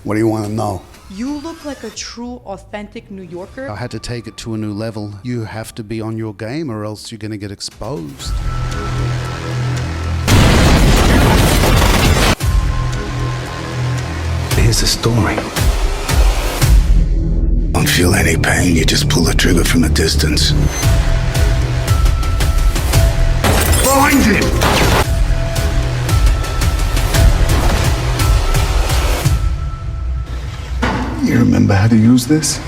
What do you want to know? You look like a true, authentic New Yorker. I had to take it to a new level. You have to be on your game or else you're going to get exposed. Here's the story. Don't feel any pain, you just pull the trigger from a distance. Find it! You remember how to use this?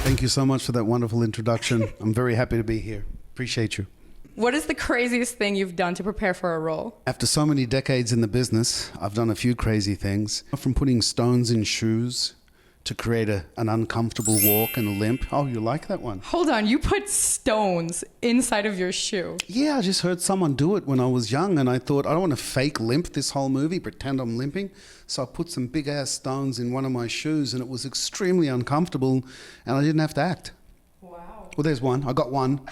Thank you so much for that wonderful introduction. I'm very happy to be here. Appreciate you. What is the craziest thing you've done to prepare for a role? After so many decades in the business, I've done a few crazy things. From putting stones in shoes to create an uncomfortable walk and a limp. Oh, you like that one? Hold on, you put stones inside of your shoe. Yeah, I just heard someone do it when I was young and I thought, I don't want to fake limp this whole movie, pretend I'm limping. So I put some big ass stones in one of my shoes and it was extremely uncomfortable and I didn't have to act. Wow. Well, there's one. I got one.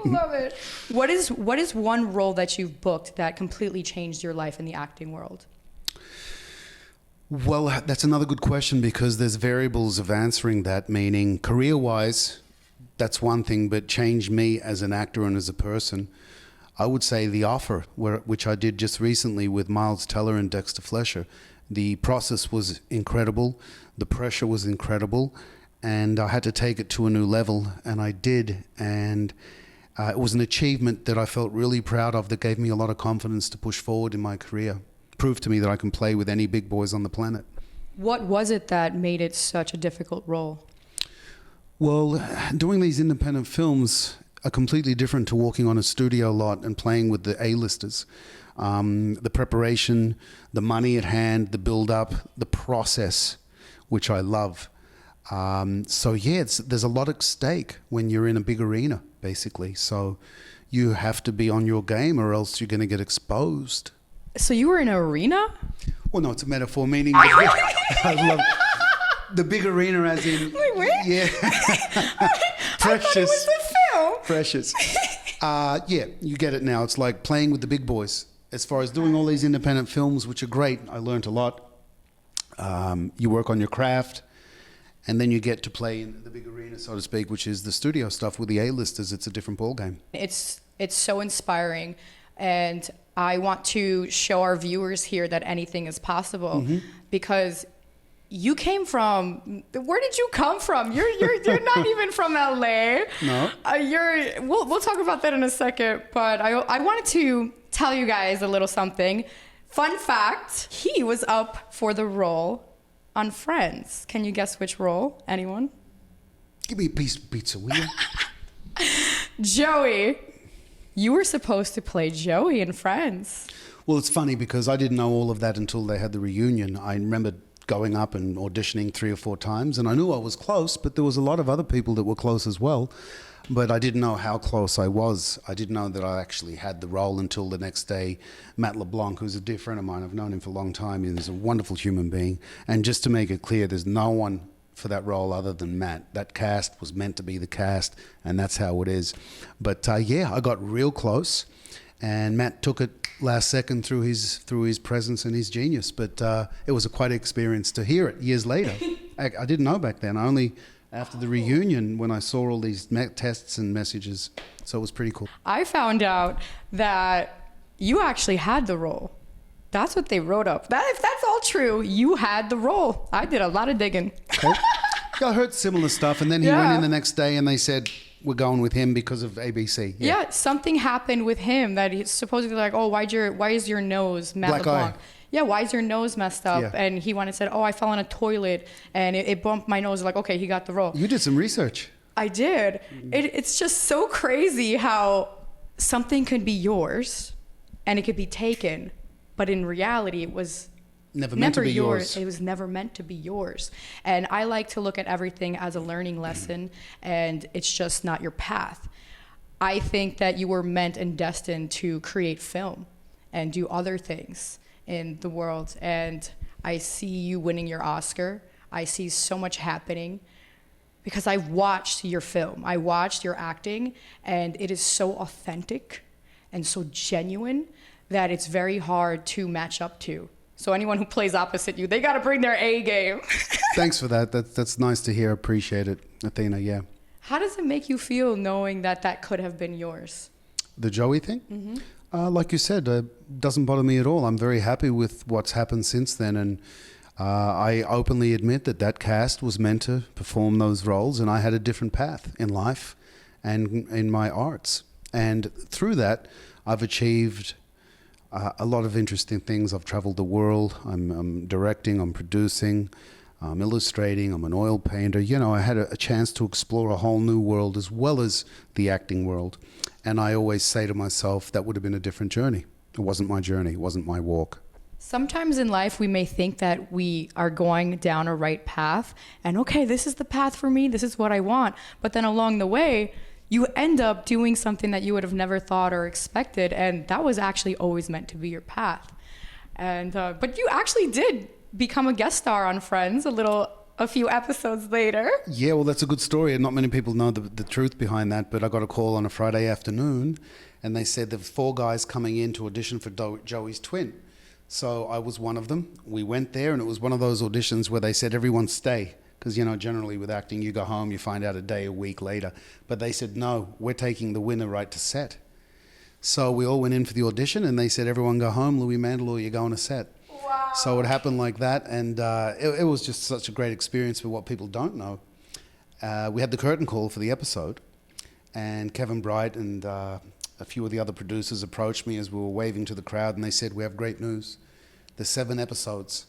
Love it. What is one role that you've booked that completely changed your life in the acting world? Well, that's another good question because there's variables of answering that, meaning career-wise, that's one thing, but changed me as an actor and as a person. I would say The Offer, which I did just recently with Miles Teller and Dexter Fletcher. The process was incredible, the pressure was incredible, and I had to take it to a new level, and I did, and it was an achievement that I felt really proud of that gave me a lot of confidence to push forward in my career. Proved to me that I can play with any big boys on the planet. What was it that made it such a difficult role? Well, doing these independent films are completely different to walking on a studio lot and playing with the A-listers. The preparation, the money at hand, the build-up, the process, which I love. So yeah, there's a lot at stake when you're in a big arena, basically. So you have to be on your game or else you're going to get exposed. So you were in an arena? Well, no, it's a metaphor, meaning I love the big arena as in... Wait, where? Yeah. Precious. I thought it was the film. Precious. Yeah, you get it now. It's like playing with the big boys. As far as doing all these independent films, which are great, I learned a lot. You work on your craft, and then you get to play in the big arena, so to speak, which is the studio stuff with the A-listers. It's a different ballgame. It's so inspiring, and I want to show our viewers here that anything is possible, because you came from, where did you come from? You're not even from LA. No. We'll talk about that in a second, but I wanted to tell you guys a little something. Fun fact, he was up for the role on Friends. Can you guess which role? Anyone? Give me a piece of pizza, will you? Joey. You were supposed to play Joey in Friends. Well, it's funny because I didn't know all of that until they had the reunion. I remember going up and auditioning 3 or 4 times, and I knew I was close, but there was a lot of other people that were close as well. But I didn't know how close I was. I didn't know that I actually had the role until the next day. Matt LeBlanc, who's a dear friend of mine, I've known him for a long time, he's a wonderful human being. And just to make it clear, there's no one for that role other than Matt. That cast was meant to be the cast, and that's how it is. But yeah, I got real close, and Matt took it last second through his presence and his genius. But it was quite an experience to hear it years later. I didn't know back then. Only after the reunion when I saw all these tests and messages. So it was pretty cool. I found out that you actually had the role. That's what they wrote up. If that's all true, you had the role. I did a lot of digging. Okay. Yeah, I heard similar stuff, and then he went in the next day and they said, we're going with him because of ABC. Yeah, something happened with him that he's supposedly like, oh, why is your nose Matt Black LeBlanc? eye. Yeah, why is your nose messed up? Yeah. And he went and said, oh, I fell in a toilet and it bumped my nose. Like, okay, he got the role. You did some research. I did. It's just so crazy how something could be yours and it could be taken, but in reality, it was never meant to be yours. It was never meant to be yours. And I like to look at everything as a learning lesson, and it's just not your path. I think that you were meant and destined to create film and do other things in the world. And I see you winning your Oscar. I see so much happening because I've watched your film. I watched your acting, and it is so authentic and so genuine that it's very hard to match up to. So anyone who plays opposite you, they got to bring their A game. Thanks for that. That's nice to hear. Appreciate it, Athena. Yeah. How does it make you feel knowing that that could have been yours? The Joey thing? Like you said, doesn't bother me at all. I'm very happy with what's happened since then. And I openly admit that that cast was meant to perform those roles, and I had a different path in life and in my arts. And through that, I've achieved a lot of interesting things. I've traveled the world. I'm directing, I'm producing, I'm illustrating, I'm an oil painter. You know, I had a chance to explore a whole new world as well as the acting world. And I always say to myself, that would have been a different journey. It wasn't my journey, it wasn't my walk. Sometimes in life, we may think that we are going down a right path and, okay, this is the path for me, this is what I want. But then along the way, you end up doing something that you would have never thought or expected. And that was actually always meant to be your path. And but you actually did become a guest star on Friends a few episodes later. Yeah, well, that's a good story. And not many people know the truth behind that. But I got a call on a Friday afternoon and they said there were 4 guys coming in to audition for Joey's twin. So I was one of them. We went there and it was one of those auditions where they said, everyone stay. Because, you know, generally with acting, you go home, you find out a day, a week later. But they said, no, we're taking the winner right to set. So we all went in for the audition and they said, everyone go home, Louis Mandylor, you're going to set. Wow. So it happened like that. And it was just such a great experience for what people don't know. We had the curtain call for the episode. And Kevin Bright and a few of the other producers approached me as we were waving to the crowd. And they said, we have great news. There's 7 episodes,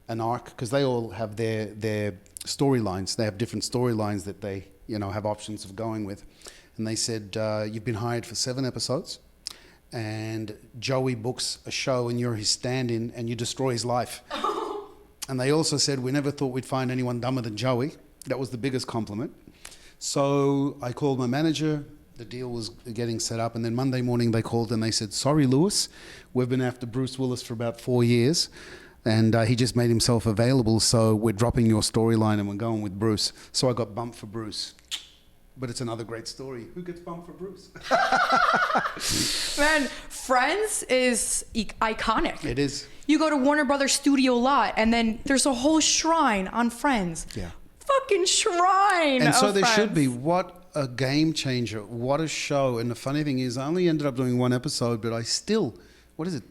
an arc, because they all have their storylines. They have different storylines that they, you know, have options of going with. And they said, you've been hired for 7 episodes and Joey books a show and you're his stand-in and you destroy his life. And they also said, we never thought we'd find anyone dumber than Joey. That was the biggest compliment. So I called my manager. The deal was getting set up. And then Monday morning they called and they said, sorry, Louis, we've been after Bruce Willis for about 4 years. And he just made himself available, so we're dropping your storyline and we're going with Bruce. So I got bumped for Bruce. But it's another great story. Who gets bumped for Bruce? Man, Friends is iconic. It is. You go to Warner Brothers studio lot, and then there's a whole shrine on Friends. Yeah. Fucking shrine. And so of there Friends. should be. What a game changer. What a show. And the funny thing is, I only ended up doing 1 episode, but I still,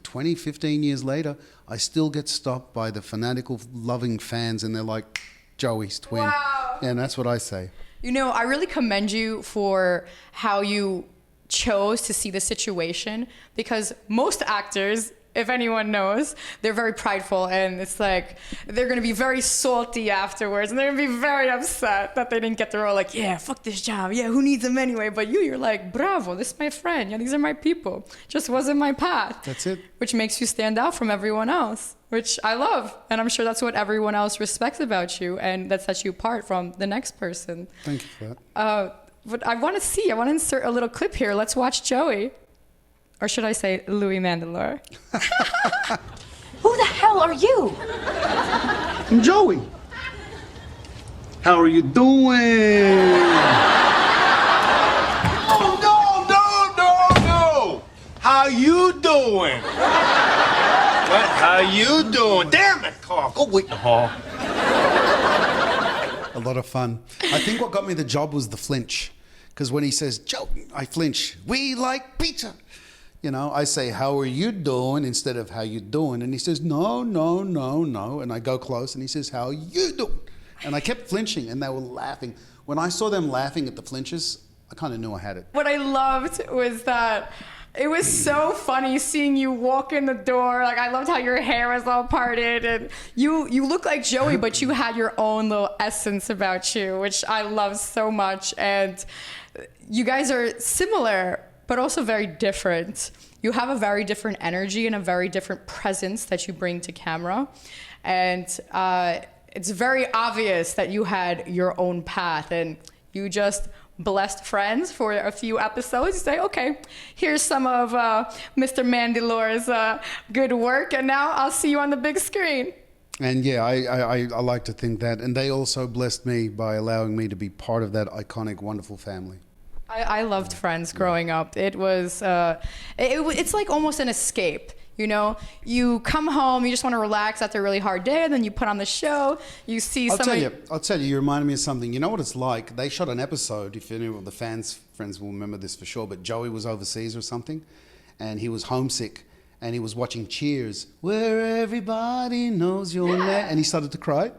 20, 15 years later, I still get stopped by the fanatical, loving fans, and they're like, Joey's twin. Wow. And that's what I say. You know, I really commend you for how you chose to see the situation, because most actors, if anyone knows, they're very prideful, and it's like they're going to be very salty afterwards, and they're going to be very upset that they didn't get the role. Like, yeah, fuck this job. Yeah, who needs them anyway? But you're like, bravo, this is my friend. Yeah, these are my people. Just wasn't my path. That's it. Which makes you stand out from everyone else, which I love. And I'm sure that's what everyone else respects about you, and that sets you apart from the next person. Thank you for that. But I want to insert a little clip here. Let's watch Joey. Or should I say Louis Mandylor? Who the hell are you? I'm Joey. How are you doing? No. How you doing? What? How you doing? Damn it, Carl. Go wait in the hall. A lot of fun. I think what got me the job was the flinch. Because when he says, Joe, I flinch. We like pizza. You know, I say, how are you doing instead of how you doing? And he says, no. And I go close and he says, how you doing? And I kept flinching and they were laughing. When I saw them laughing at the flinches, I kind of knew I had it. What I loved was that it was so funny seeing you walk in the door. Like, I loved how your hair was all parted, and you look like Joey, but you had your own little essence about you, which I love so much. And you guys are similar, but also very different. You have a very different energy and a very different presence that you bring to camera. And it's very obvious that you had your own path, and you just blessed Friends for a few episodes. You say, okay, here's some of Mr. Mandylor's good work, and now I'll see you on the big screen. And yeah, I like to think that. And they also blessed me by allowing me to be part of that iconic, wonderful family. I loved Friends growing up. It was, it's like almost an escape. You know, you come home, you just want to relax after a really hard day, and then you put on the show. You see somebody. I'll tell you. You reminded me of something. You know what it's like? They shot an episode. If any of the friends will remember this for sure. But Joey was overseas or something, and he was homesick, and he was watching Cheers, where everybody knows your name, and he started to cry.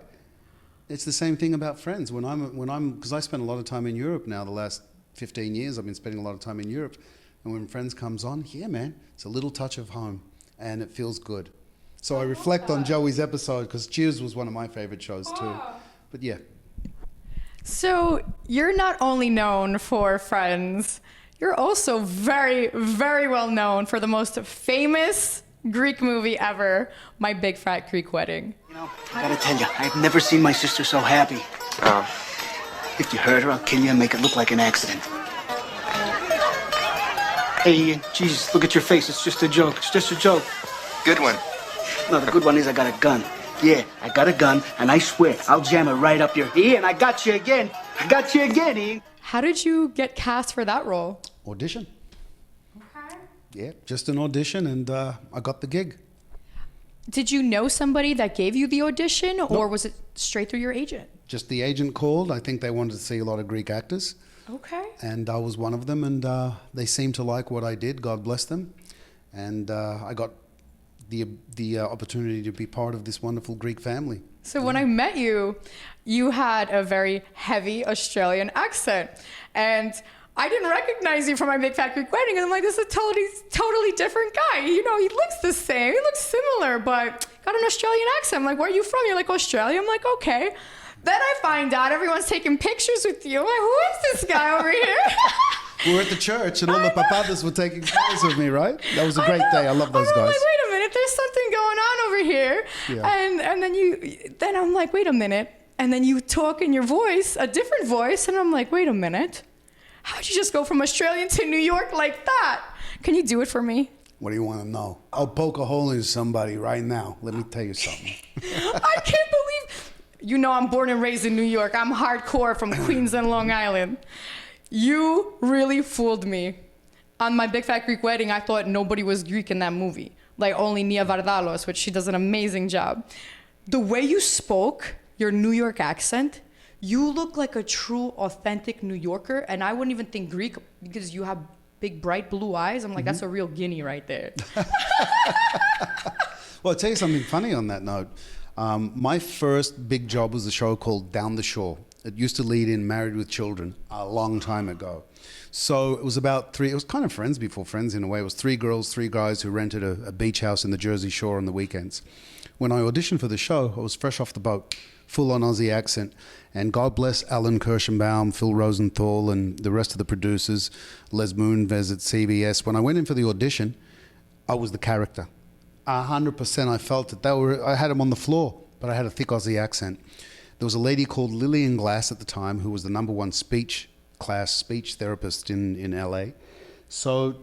It's the same thing about Friends. Because I spent a lot of time in Europe now. The last 15 years, I've been spending a lot of time in Europe, and when Friends comes on, yeah, man, it's a little touch of home. And it feels good. So I reflect on Joey's episode because Cheers was one of my favorite shows too. But yeah. So you're not only known for Friends, you're also very, very well known for the most famous Greek movie ever, My Big Fat Greek Wedding. You know, I gotta tell you, I've never seen my sister so happy. Oh. If you hurt her, I'll kill you and make it look like an accident. Hey, Ian, Jesus, look at your face. It's just a joke. It's just a joke. Good one. No, the good one is I got a gun. Yeah, I got a gun, and I swear I'll jam it right up your... Ian, I got you again. I got you again, Ian. How did you get cast for that role? Audition. Okay. Yeah, just an audition, and I got the gig. Did you know somebody that gave you the audition, or was it straight through your agent? Just the agent called. I think they wanted to see a lot of Greek actors. Okay. And I was one of them, and they seemed to like what I did. God bless them. And I got the opportunity to be part of this wonderful Greek family. So when I met you, you had a very heavy Australian accent. And I didn't recognize you from My Big Fat Greek Wedding. And I'm like, this is a totally different guy. You know, he looks the same. He looks similar, but got an Australian accent. I'm like, where are you from? You're like, Australia? I'm like, okay. Then I find out everyone's taking pictures with you. I'm like, who is this guy over here? We were at the church, and all the papadas were taking photos of me, right? That was a great day. I love those I'm guys. like, wait a minute, there's something going on over here. Yeah. And then I'm like, wait a minute. And then you talk in your voice, a different voice, and I'm like, wait a minute. How'd you just go from Australian to New York like that? Can you do it for me? What do you want to know? I'll poke a hole in somebody right now. Let me tell you something. I can't believe... You know I'm born and raised in New York. I'm hardcore from Queens and Long Island. You really fooled me. On My Big Fat Greek Wedding, I thought nobody was Greek in that movie. Like only Nia Vardalos, which she does an amazing job. The way you spoke, your New York accent, you look like a true, authentic New Yorker. And I wouldn't even think Greek because you have big, bright blue eyes. I'm like, that's a real guinea right there. Well, I'll tell you something funny on that note. My first big job was a show called Down the Shore. It used to lead in Married with Children a long time ago. So it was it was kind of Friends before Friends in a way. It was 3 girls, 3 guys who rented a beach house in the Jersey Shore on the weekends. When I auditioned for the show, I was fresh off the boat, full on Aussie accent. And God bless Alan Kirschenbaum, Phil Rosenthal, and the rest of the producers, Les Moonves at CBS. When I went in for the audition, I was the character. 100% I felt it. I had them on the floor, but I had a thick Aussie accent. There was a lady called Lillian Glass at the time who was the #1 speech therapist in LA. So,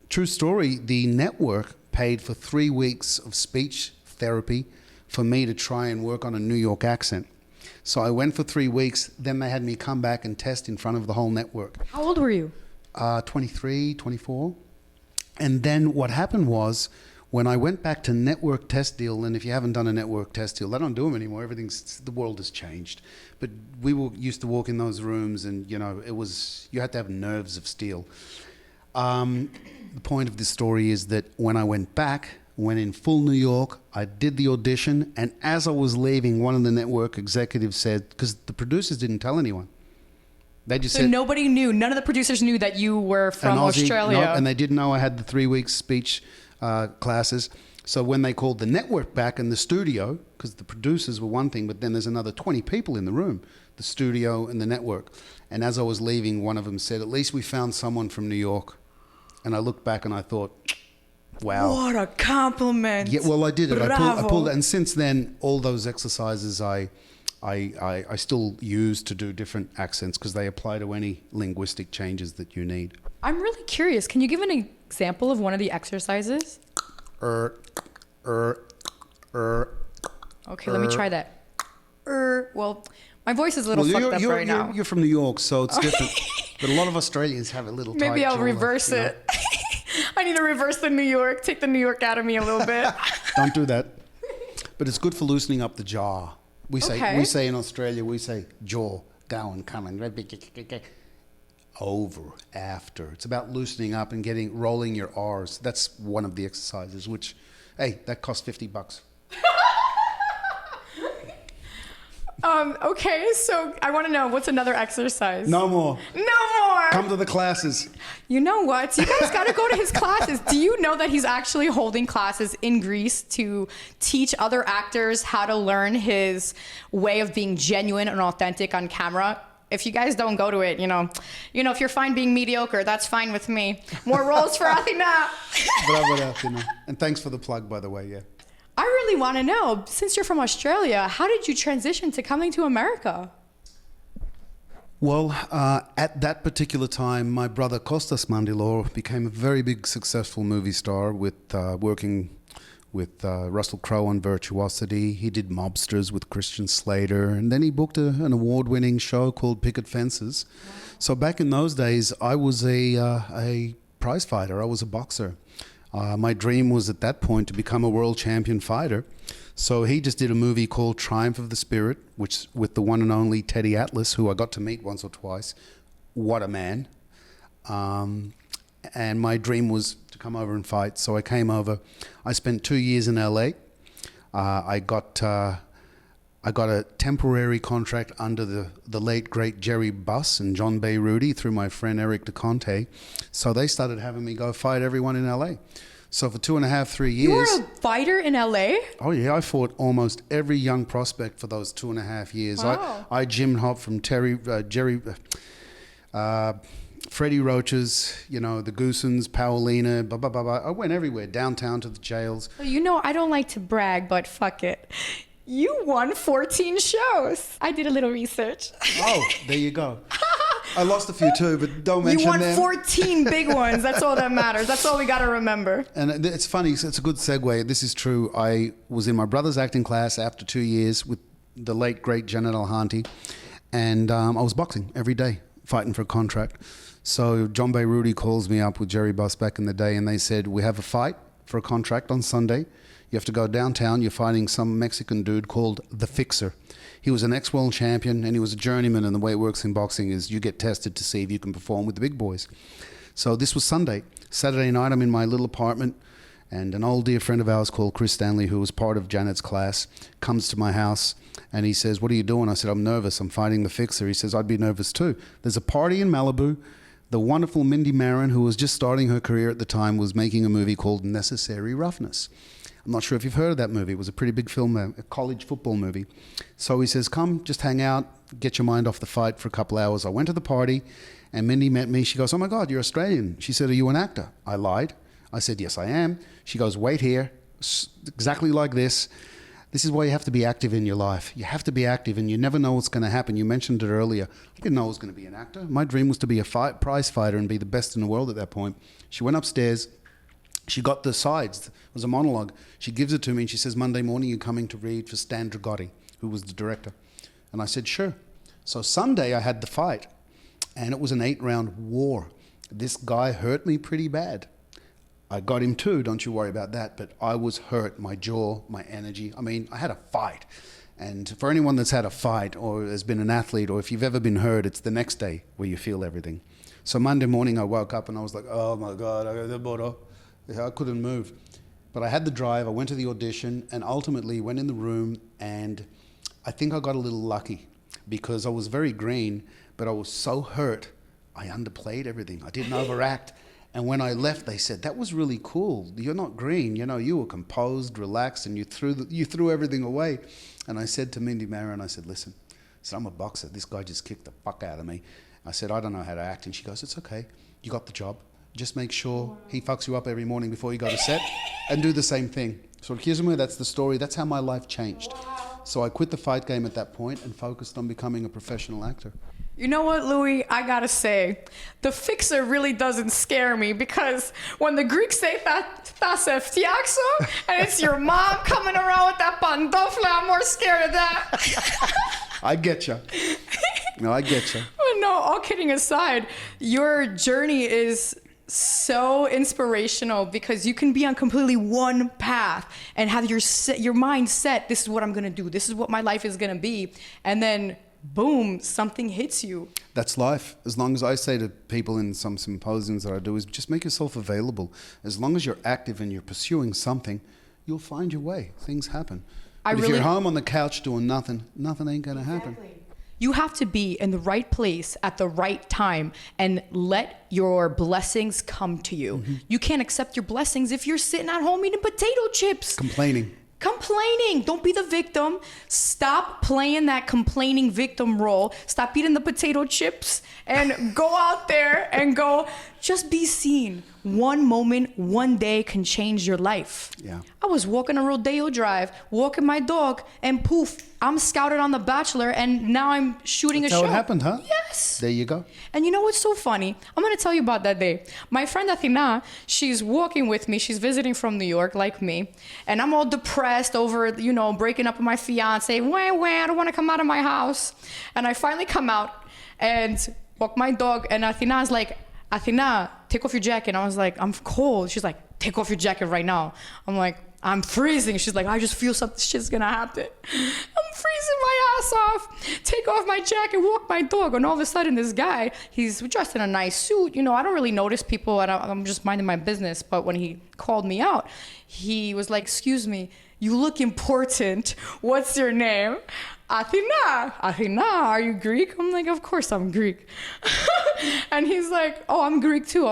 true story, the network paid for 3 weeks of speech therapy for me to try and work on a New York accent. So I went for 3 weeks, then they had me come back and test in front of the whole network. How old were you? 23, 24. And then what happened was, when I went back to network test deal, and if you haven't done a network test deal, they don't do them anymore. The world has changed. But we used to walk in those rooms, and you had to have nerves of steel. The point of this story is that when I went back, went in full New York, I did the audition, and as I was leaving, one of the network executives said, because the producers didn't tell anyone. They just said, nobody knew. None of the producers knew that you were from Australia. No, and they didn't know I had the 3 weeks speech classes. So when they called the network back in the studio, because the producers were one thing, but then there's another 20 people in the room, the studio and the network. And as I was leaving, one of them said, at least we found someone from New York. And I looked back and I thought, wow. What a compliment. Yeah, well, I did it. Bravo. I pulled it. And since then, all those exercises I still use to do different accents because they apply to any linguistic changes that you need. I'm really curious. Can you give an example of one of the exercises? Okay, let me try that. Well, my voice is a little fucked up right now. You're from New York, so it's different. But a lot of Australians have a little tight Maybe I'll jaw, reverse it. I need to reverse the New York, take the New York out of me a little bit. Don't do that. But it's good for loosening up the jaw. We say in Australia, we say jaw, going, coming, over, after. It's about loosening up and rolling your R's. That's one of the exercises, which, hey, that costs $50. Okay, so I want to know, what's another exercise? No more. No more! Come to the classes. You know what? You guys got to go to his classes. Do you know that he's actually holding classes in Greece to teach other actors how to learn his way of being genuine and authentic on camera? If you guys don't go to it, you know, if you're fine being mediocre, that's fine with me. More roles for Athena. Bravo, Athena. And thanks for the plug, by the way, yeah. I really want to know, since you're from Australia, how did you transition to coming to America? Well, at that particular time, my brother Kostas Mandylor became a very big, successful movie star with working with Russell Crowe on Virtuosity. He did Mobsters with Christian Slater, and then he booked an award-winning show called Picket Fences. Wow. So back in those days, I was a prize fighter. I was a boxer. My dream was at that point to become a world champion fighter. So he just did a movie called Triumph of the Spirit, which with the one and only Teddy Atlas, who I got to meet once or twice. What a man. And my dream was to come over and fight. So I came over. I spent 2 years in LA. I got a temporary contract under the late, great Jerry Buss and John Beirudi through my friend Eric DeConte. So they started having me go fight everyone in LA. So for 2.5, 3 years... You were a fighter in LA? Oh, yeah. I fought almost every young prospect for those 2.5 years. Wow. I gym hopped from Freddie Roaches, the Goosens, Paolina, blah, blah, blah, blah. I went everywhere, downtown to the jails. I don't like to brag, but fuck it. You won 14 shows. I did a little research. Oh, there you go. I lost a few too, but don't mention them. You won 14 big ones. That's all that matters. That's all we got to remember. And it's funny. It's a good segue. This is true. I was in my brother's acting class after 2 years with the late, great Janet Alhanti. And I was boxing every day, fighting for a contract. So John Beirudi calls me up with Jerry Buss back in the day, and they said, we have a fight for a contract on Sunday. You have to go downtown. You're fighting some Mexican dude called The Fixer. He was an ex-world champion, and he was a journeyman, and the way it works in boxing is you get tested to see if you can perform with the big boys. So this was Sunday. Saturday night, I'm in my little apartment, and an old dear friend of ours called Chris Stanley, who was part of Janet's class, comes to my house, and he says, what are you doing? I said, I'm nervous. I'm fighting The Fixer. He says, I'd be nervous too. There's a party in Malibu. The wonderful Mindy Marin, who was just starting her career at the time, was making a movie called Necessary Roughness. I'm not sure if you've heard of that movie. It was a pretty big film, a college football movie. So he says, come, just hang out, get your mind off the fight for a couple hours. I went to the party, and Mindy met me. She goes, oh my God, you're Australian. She said, are you an actor? I lied. I said, yes, I am. She goes, wait here, exactly like this. This is why you have to be active in your life. You have to be active, and you never know what's going to happen. You mentioned it earlier. I didn't know I was going to be an actor. My dream was to be a prize fighter and be the best in the world at that point. She went upstairs. She got the sides. It was a monologue. She gives it to me, and she says, Monday morning, you're coming to read for Stan Dragotti, who was the director. And I said, sure. So Sunday, I had the fight, and it was an 8-round war. This guy hurt me pretty bad. I got him too, don't you worry about that, but I was hurt, my jaw, my energy. I mean, I had a fight. And for anyone that's had a fight or has been an athlete, or if you've ever been hurt, it's the next day where you feel everything. So Monday morning, I woke up and I was like, oh my God, I couldn't move. But I had the drive, I went to the audition, and ultimately went in the room, and I think I got a little lucky because I was very green, but I was so hurt, I underplayed everything. I didn't overact. And when I left, they said, that was really cool. You're not green. You were composed, relaxed, and you threw everything away. And I said to Mindy Marin, I said, listen, I'm a boxer. This guy just kicked the fuck out of me. I said, I don't know how to act. And she goes, it's okay. You got the job. Just make sure he fucks you up every morning before you go to set, and do the same thing. So Kizumi, that's the story. That's how my life changed. So I quit the fight game at that point and focused on becoming a professional actor. You know what, Louis? I gotta say, The Fixer really doesn't scare me, because when the Greeks say "thaseftiaxo" and it's your mom coming around with that pantofla, I'm more scared of that. I get you. No, I get you. No, all kidding aside, your journey is so inspirational because you can be on completely one path and have your mind set, this is what I'm going to do, this is what my life is going to be, and then boom, something hits you. That's life. As long as I say to people in some symposiums that I do is just make yourself available. As long as you're active and you're pursuing something, you'll find your way. Things happen. But if you're home on the couch doing nothing, nothing ain't going to happen. You have to be in the right place at the right time and let your blessings come to you. Mm-hmm. You can't accept your blessings if you're sitting at home eating potato chips. Complaining. Don't be the victim. Stop playing that complaining victim role. Stop eating the potato chips and go out there and go, just be seen. One moment, one day can change your life. Yeah. I was walking a Rodeo Drive, walking my dog, and poof, I'm scouted on The Bachelor, and now I'm shooting a show. That's how it happened, huh? Yes. There you go. And you know what's so funny? I'm going to tell you about that day. My friend Athena, she's walking with me. She's visiting from New York, like me. And I'm all depressed over, breaking up with my fiance. I don't want to come out of my house. And I finally come out and walk my dog. And Athena's like, Athena, take off your jacket. And I was like, I'm cold. She's like, take off your jacket right now. I'm like, I'm freezing. She's like, I just feel something shit's gonna happen. I'm freezing my ass off. Take off my jacket, walk my dog. And all of a sudden this guy, he's dressed in a nice suit. I don't really notice people and I'm just minding my business. But when he called me out, he was like, excuse me, you look important. What's your name? Athena. Athena, are you Greek? I'm like, of course I'm Greek. And he's like, oh, I'm Greek too.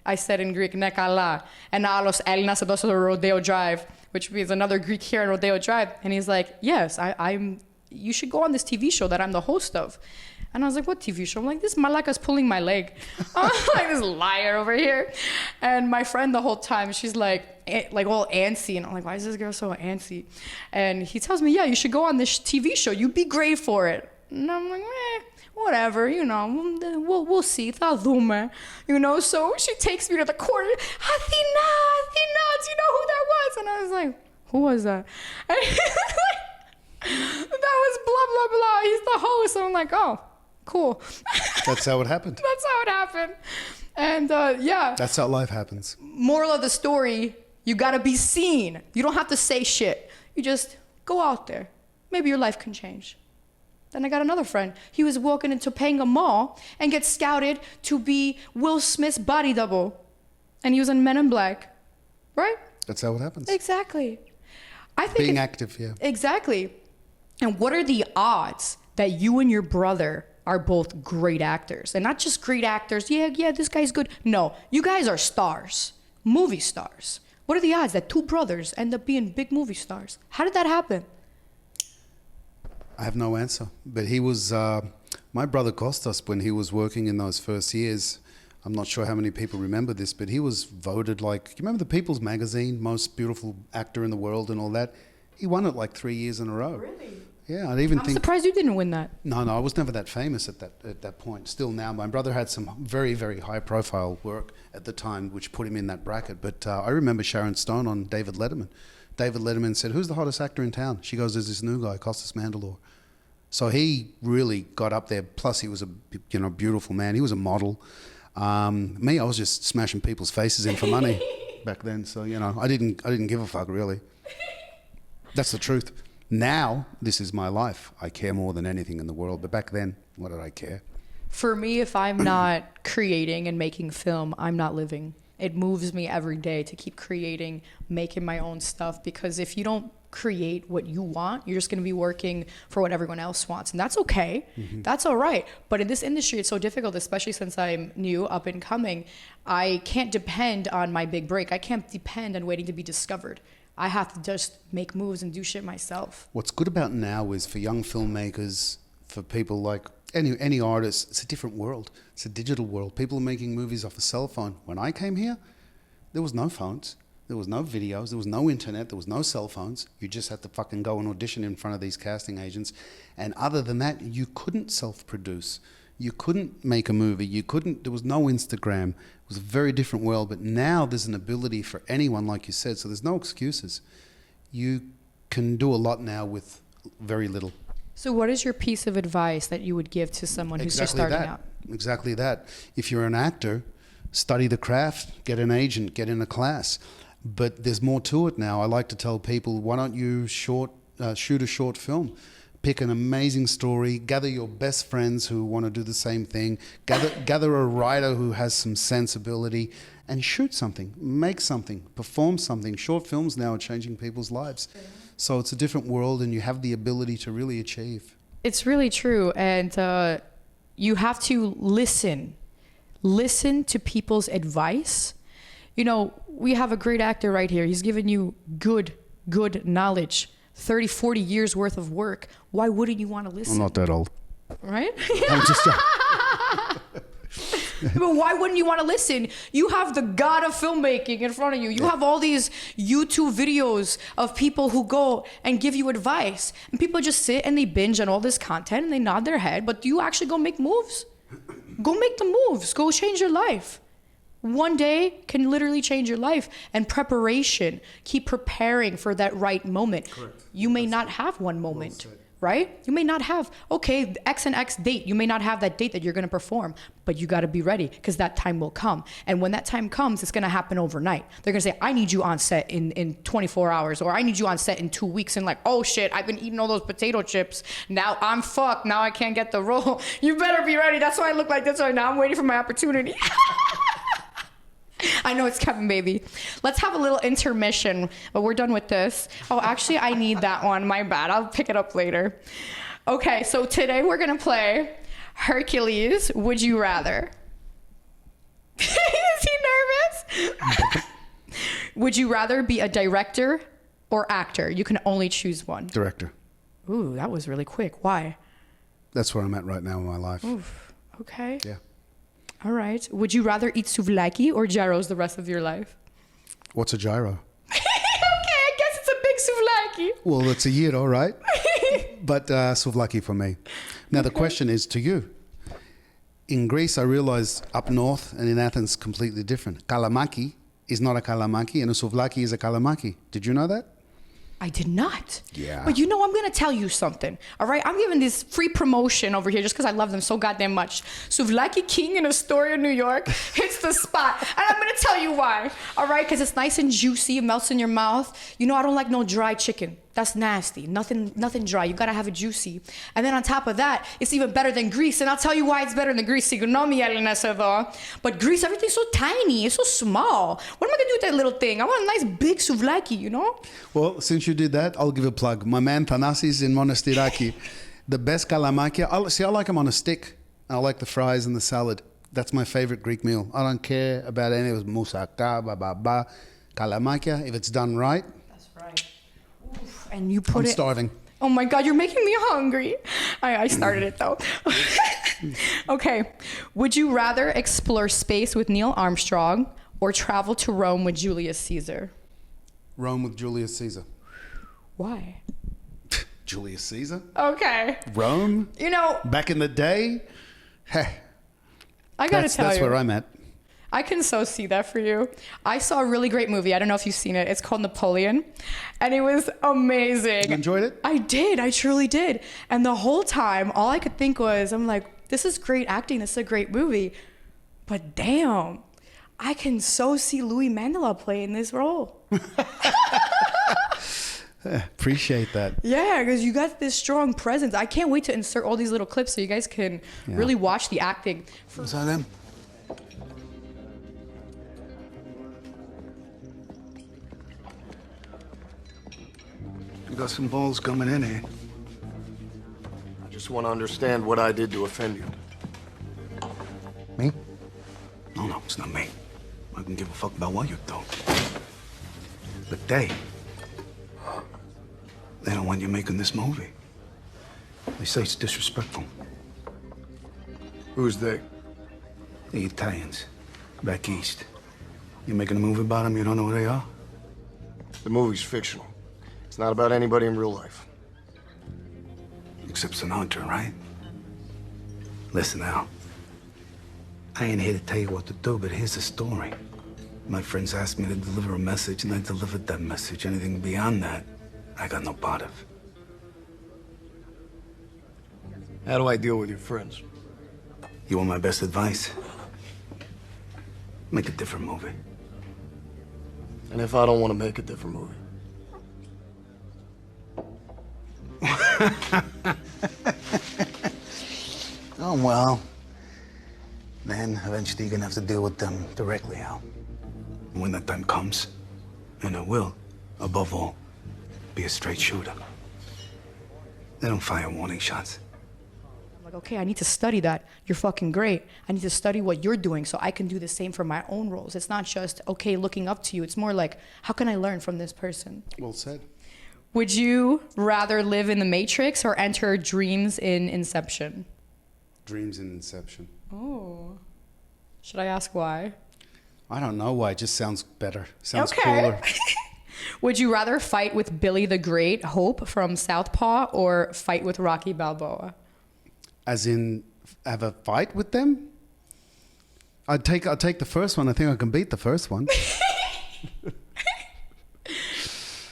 I said in Greek, nekala, and alos Elinas ados Rodeo Drive, which means another Greek here in Rodeo Drive. And he's like, yes, I'm. You should go on this TV show that I'm the host of. And I was like, what TV show? I'm like, this malaka's pulling my leg. I'm like, this liar over here. And my friend the whole time, she's like all antsy. And I'm like, why is this girl so antsy? And he tells me, yeah, you should go on this TV show. You'd be great for it. And I'm like, whatever, we'll see. So she takes me to the corner. Athena, do you know who that was? And I was like, who was that? And he's like, that was blah, blah, blah. He's the host. And I'm like, oh, cool. That's how it happened. That's how it happened. And yeah. That's how life happens. Moral of the story, you gotta be seen. You don't have to say shit. You just go out there. Maybe your life can change. Then I got another friend. He was walking into Topanga Mall and gets scouted to be Will Smith's body double. And he was in Men in Black. Right? That's how it happens. Exactly. I think Being active, yeah. Exactly. And what are the odds that you and your brother are both great actors? And not just great actors. Yeah, this guy's good. No, you guys are stars. Movie stars. What are the odds that two brothers end up being big movie stars? How did that happen? I have no answer. But he was, my brother Kostas, when he was working in those first years, I'm not sure how many people remember this, but he was voted you remember the People's Magazine, most beautiful actor in the world and all that? He won it 3 years in a row. Really? Yeah, I'm surprised you didn't win that. No, I was never that famous at that point. Still now, my brother had some very, very high profile work at the time, which put him in that bracket. But I remember Sharon Stone on David Letterman. David Letterman said, who's the hottest actor in town? She goes, there's this new guy, Kostas Mandylor. So he really got up there. Plus, he was a beautiful man. He was a model. Me, I was just smashing people's faces in for money back then. So I didn't give a fuck really. That's the truth. Now, this is my life. I care more than anything in the world. But back then, what did I care? For me, if I'm not creating and making film, I'm not living. It moves me every day to keep creating, making my own stuff. Because if you don't create what you want, you're just going to be working for what everyone else wants. And that's okay. Mm-hmm. That's all right. But in this industry, it's so difficult, especially since I'm new, up and coming. I can't depend on my big break. I can't depend on waiting to be discovered. I have to just make moves and do shit myself. What's good about now is for young filmmakers, for people like any artist, it's a different world. It's a digital world. People are making movies off a cell phone. When I came here, there was no phones. There was no videos. There was no internet. There was no cell phones. You just had to fucking go and audition in front of these casting agents. And other than that, you couldn't self-produce. You couldn't make a movie. There was no Instagram. It was a very different world. But now there's an ability for anyone, like you said. So there's no excuses. You can do a lot now with very little. So what is your piece of advice that you would give to someone who's just starting out? Exactly that. If you're an actor, study the craft, get an agent, get in a class. But there's more to it now. I like to tell people, why don't you shoot a short film? Pick an amazing story, gather your best friends who want to do the same thing, gather a writer who has some sensibility, and shoot something, make something, perform something. Short films now are changing people's lives. So it's a different world, and you have the ability to really achieve. It's really true. And you have to listen to people's advice. You know, we have a great actor right here. He's giving you good knowledge, 30, 40 years worth of work. Why wouldn't you want to listen? I'm not that old. Right? I'm just But why wouldn't you want to listen? You have the god of filmmaking in front of you. You have all these YouTube videos of people who go and give you advice. And people just sit and they binge on all this content and they nod their head. But do you actually go make moves? Go make the moves. Go change your life. One day can literally change your life. And preparation, keep preparing for that right moment. Correct. You may not have one moment, right? You may not have, okay, X and X date. You may not have that date that you're going to perform, but you got to be ready because that time will come. And when that time comes, it's going to happen overnight. They're going to say, I need you on set in 24 hours, or I need you on set in 2 weeks. And like, oh shit, I've been eating all those potato chips. Now I'm fucked. Now I can't get the role. You better be ready. That's why I look like this right now. I'm waiting for my opportunity. I know it's Kevin, baby. Let's have a little intermission, but we're done with this. Oh, actually, I need that one. My bad. I'll pick it up later. Okay, so today we're going to play Hercules, Would You Rather? Is he nervous? Would you rather be a director or actor? You can only choose one. Director. Ooh, that was really quick. Why? That's where I'm at right now in my life. Oof, okay. Yeah. All right. Would you rather eat souvlaki or gyros the rest of your life? What's a gyro? Okay, I guess it's a big souvlaki. Well, it's a gyro, right? But souvlaki for me. Now, the question is to you. In Greece, I realized up north and in Athens, completely different. Kalamaki is not a kalamaki, and a souvlaki is a kalamaki. Did you know that? I did not. Yeah. But you know, I'm going to tell you something. All right? I'm giving this free promotion over here just because I love them so goddamn much. Souvlaki King in Astoria, New York hits the spot. And I'm going to tell you why. All right? Because it's nice and juicy. It melts in your mouth. You know, I don't like no dry chicken. That's nasty. Nothing dry. You got to have it juicy. And then on top of that, it's even better than Greece. And I'll tell you why it's better than Greece. But Greece, everything's so tiny. It's so small. What am I going to do with that little thing? I want a nice big souvlaki, you know? Well, since you did that, I'll give a plug. My man Thanasis in Monastiraki, the best kalamaki. I like them on a stick. I like the fries and the salad. That's my favorite Greek meal. I don't care about any of it. Moussaka, kalamaki. If it's done right. That's right. Oof, and you put I'm starving. Oh my God, you're making me hungry. I started it though. Okay. Would you rather explore space with Neil Armstrong or travel to Rome with Julius Caesar? Rome with Julius Caesar. Why? Julius Caesar? Okay. Rome? You know, Back in the day? Hey. I gotta tell That's you. where I'm at. I can so see that for you. I saw a really great movie. I don't know if you've seen it. It's called Napoleon. And it was amazing. You enjoyed it? I did. I truly did. And the whole time, all I could think was, I'm like, this is great acting. This is a great movie. But damn, I can so see Louis Mandylor playing this role. Appreciate that. Yeah, because you got this strong presence. I can't wait to insert all these little clips so you guys can really watch the acting. Was that him? You got some balls coming in here. I just want to understand what I did to offend you. Me? No, it's not me. I can give a fuck about what you do. But they don't want you making this movie. They say it's disrespectful. Who's they? The Italians, back east. You making a movie about them, you don't know who they are? The movie's fictional. It's not about anybody in real life. Except Sinatra, right? Listen now. I ain't here to tell you what to do, but here's the story. My friends asked me to deliver a message, and I delivered that message. Anything beyond that, I got no part of. How do I deal with your friends? You want my best advice? Make a different movie. And if I don't want to make a different movie? Oh, well. Then eventually you're gonna have to deal with them directly, Al. And when that time comes, and it will, above all, be a straight shooter. They don't fire warning shots. I'm like, okay, I need to study that. You're fucking great. I need to study what you're doing so I can do the same for my own roles. It's not just, okay, looking up to you. It's more like, how can I learn from this person? Well said. Would you rather live in the Matrix or enter dreams in Inception? Dreams in Inception. Oh. Should I ask why? I don't know why. It just sounds better. Sounds Okay. cooler. Would you rather fight with Billy the Great, Hope from Southpaw, or fight with Rocky Balboa? As in, have a fight with them? I'll take the first one. I think I can beat the first one.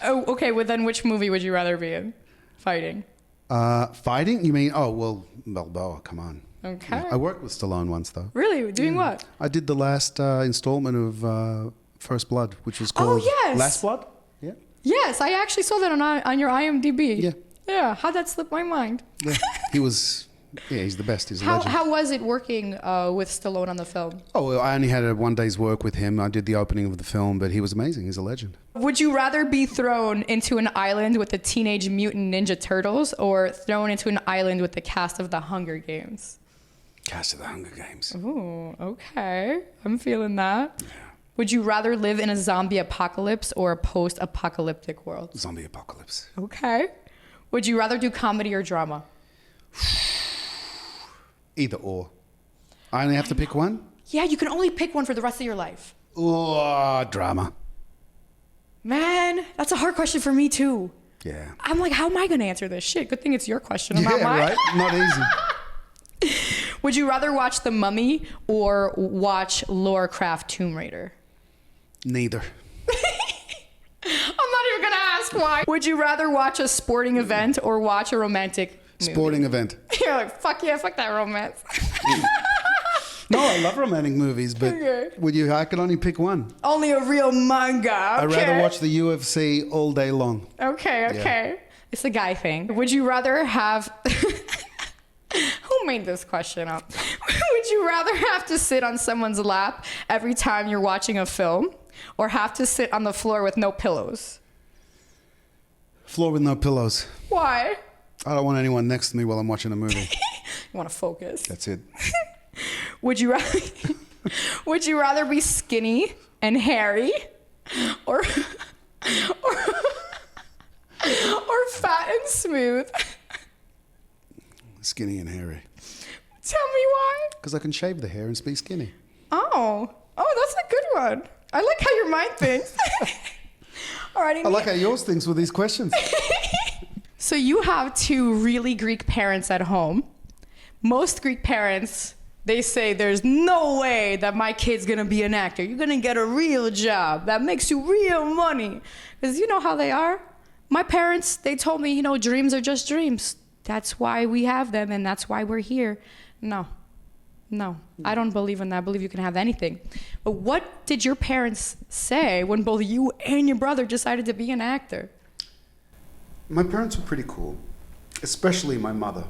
Oh, okay. Well, then which movie would you rather be in? Fighting. Fighting? You mean? Oh, well, Balboa. Come on. Okay. I worked with Stallone once, though. Really? Doing what? I did the last installment of First Blood, which was called yes. Last Blood. Yeah. Yes, I actually saw that on your IMdb. Yeah. Yeah. How'd that slip my mind? Yeah. He was. Yeah, he's the best. He's a legend. How was it working with Stallone on the film? Oh, well, I only had a 1 day's work with him. I did the opening of the film, but he was amazing. He's a legend. Would you rather be thrown into an island with the Teenage Mutant Ninja Turtles or thrown into an island with the cast of the Hunger Games? Cast of the Hunger Games. Ooh, okay. I'm feeling that. Yeah. Would you rather live in a zombie apocalypse or a post-apocalyptic world? Zombie apocalypse. Okay. Would you rather do comedy or drama? Either or. I only have to pick one? Yeah, you can only pick one for the rest of your life. Oh, drama. Man, that's a hard question for me too. Yeah. I'm like, how am I going to answer this? Shit, good thing it's your question, not mine. Right? Not easy. Would you rather watch The Mummy or watch Lara Croft Tomb Raider? Neither. I'm not even going to ask why. Would you rather watch a sporting event or watch a romantic movie? Sporting event. You're like, fuck yeah, fuck that romance. No, I love romantic movies, but Okay. I can only pick one. Only a real manga. Okay. I'd rather watch the UFC all day long. Okay. It's a guy thing. Would you rather have... Who made this question up? Would you rather have to sit on someone's lap every time you're watching a film or have to sit on the floor with no pillows? Floor with no pillows. Why? I don't want anyone next to me while I'm watching a movie. You want to focus. That's it. Would you rather be skinny and hairy or fat and smooth? Skinny and hairy. Tell me why. Because I can shave the hair and be skinny. Oh, that's a good one. I like how your mind thinks. All right. I like how yours thinks with these questions. So you have two really Greek parents at home. Most Greek parents, they say there's no way that my kid's gonna be an actor. You're gonna get a real job that makes you real money. Because you know how they are. My parents, they told me, dreams are just dreams. That's why we have them and that's why we're here. No, I don't believe in that. I believe you can have anything. But what did your parents say when both you and your brother decided to be an actor? My parents were pretty cool, especially my mother.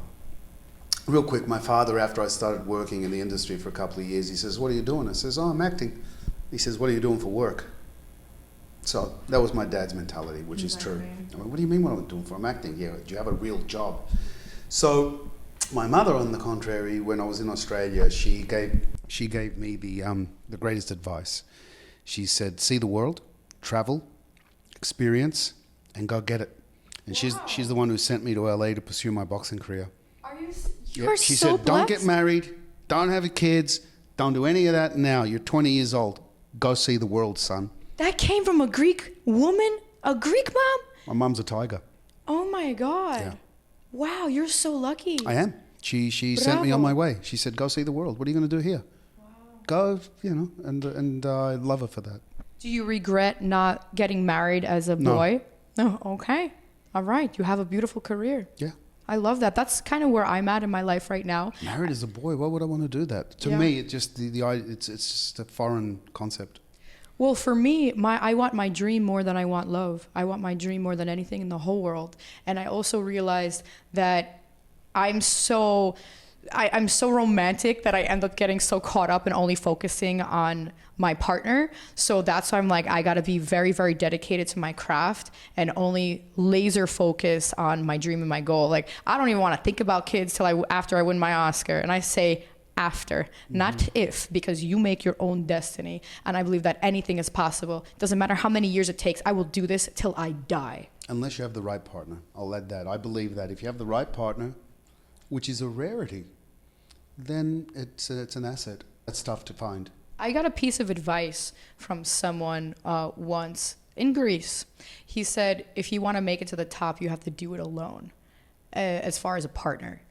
Real quick, my father, after I started working in the industry for a couple of years, he says, "What are you doing?" I says, "Oh, I'm acting." He says, "What are you doing for work?" So that was my dad's mentality, which is true. I went, "What do you mean what I'm doing for? I'm acting." "Yeah, do you have a real job?" So my mother, on the contrary, when I was in Australia, she gave me the greatest advice. She said, "See the world, travel, experience, and go get it." And she's the one who sent me to LA to pursue my boxing career. You're She so said, "Don't get married, don't have kids, don't do any of that now. You're 20 years old. Go see the world, son." That came from a Greek woman? A Greek mom? My mum's a tiger. Oh my God. Yeah. Wow, you're so lucky. I am. She sent me on my way. She said, "Go see the world. What are you going to do here?" Wow. Go, and I love her for that. Do you regret not getting married as a boy? No. Oh, okay. All right. You have a beautiful career. Yeah. I love that. That's kind of where I'm at in my life right now. Married as a boy, why would I want to do that? To me, it just it's just a foreign concept. Well, for me, I want my dream more than I want love. I want my dream more than anything in the whole world. And I also realized that I'm so romantic that I end up getting so caught up and only focusing on my partner. So that's why I'm like, I got to be very, very dedicated to my craft and only laser focus on my dream and my goal. Like, I don't even want to think about kids till after I win my Oscar. And I say after, not if, because you make your own destiny. And I believe that anything is possible. It doesn't matter how many years it takes. I will do this till I die. Unless you have the right partner. I'll add that. I believe that if you have the right partner, which is a rarity, then it's an asset. That's tough to find. I got a piece of advice from someone once in Greece. He said, if you want to make it to the top, you have to do it alone, as far as a partner.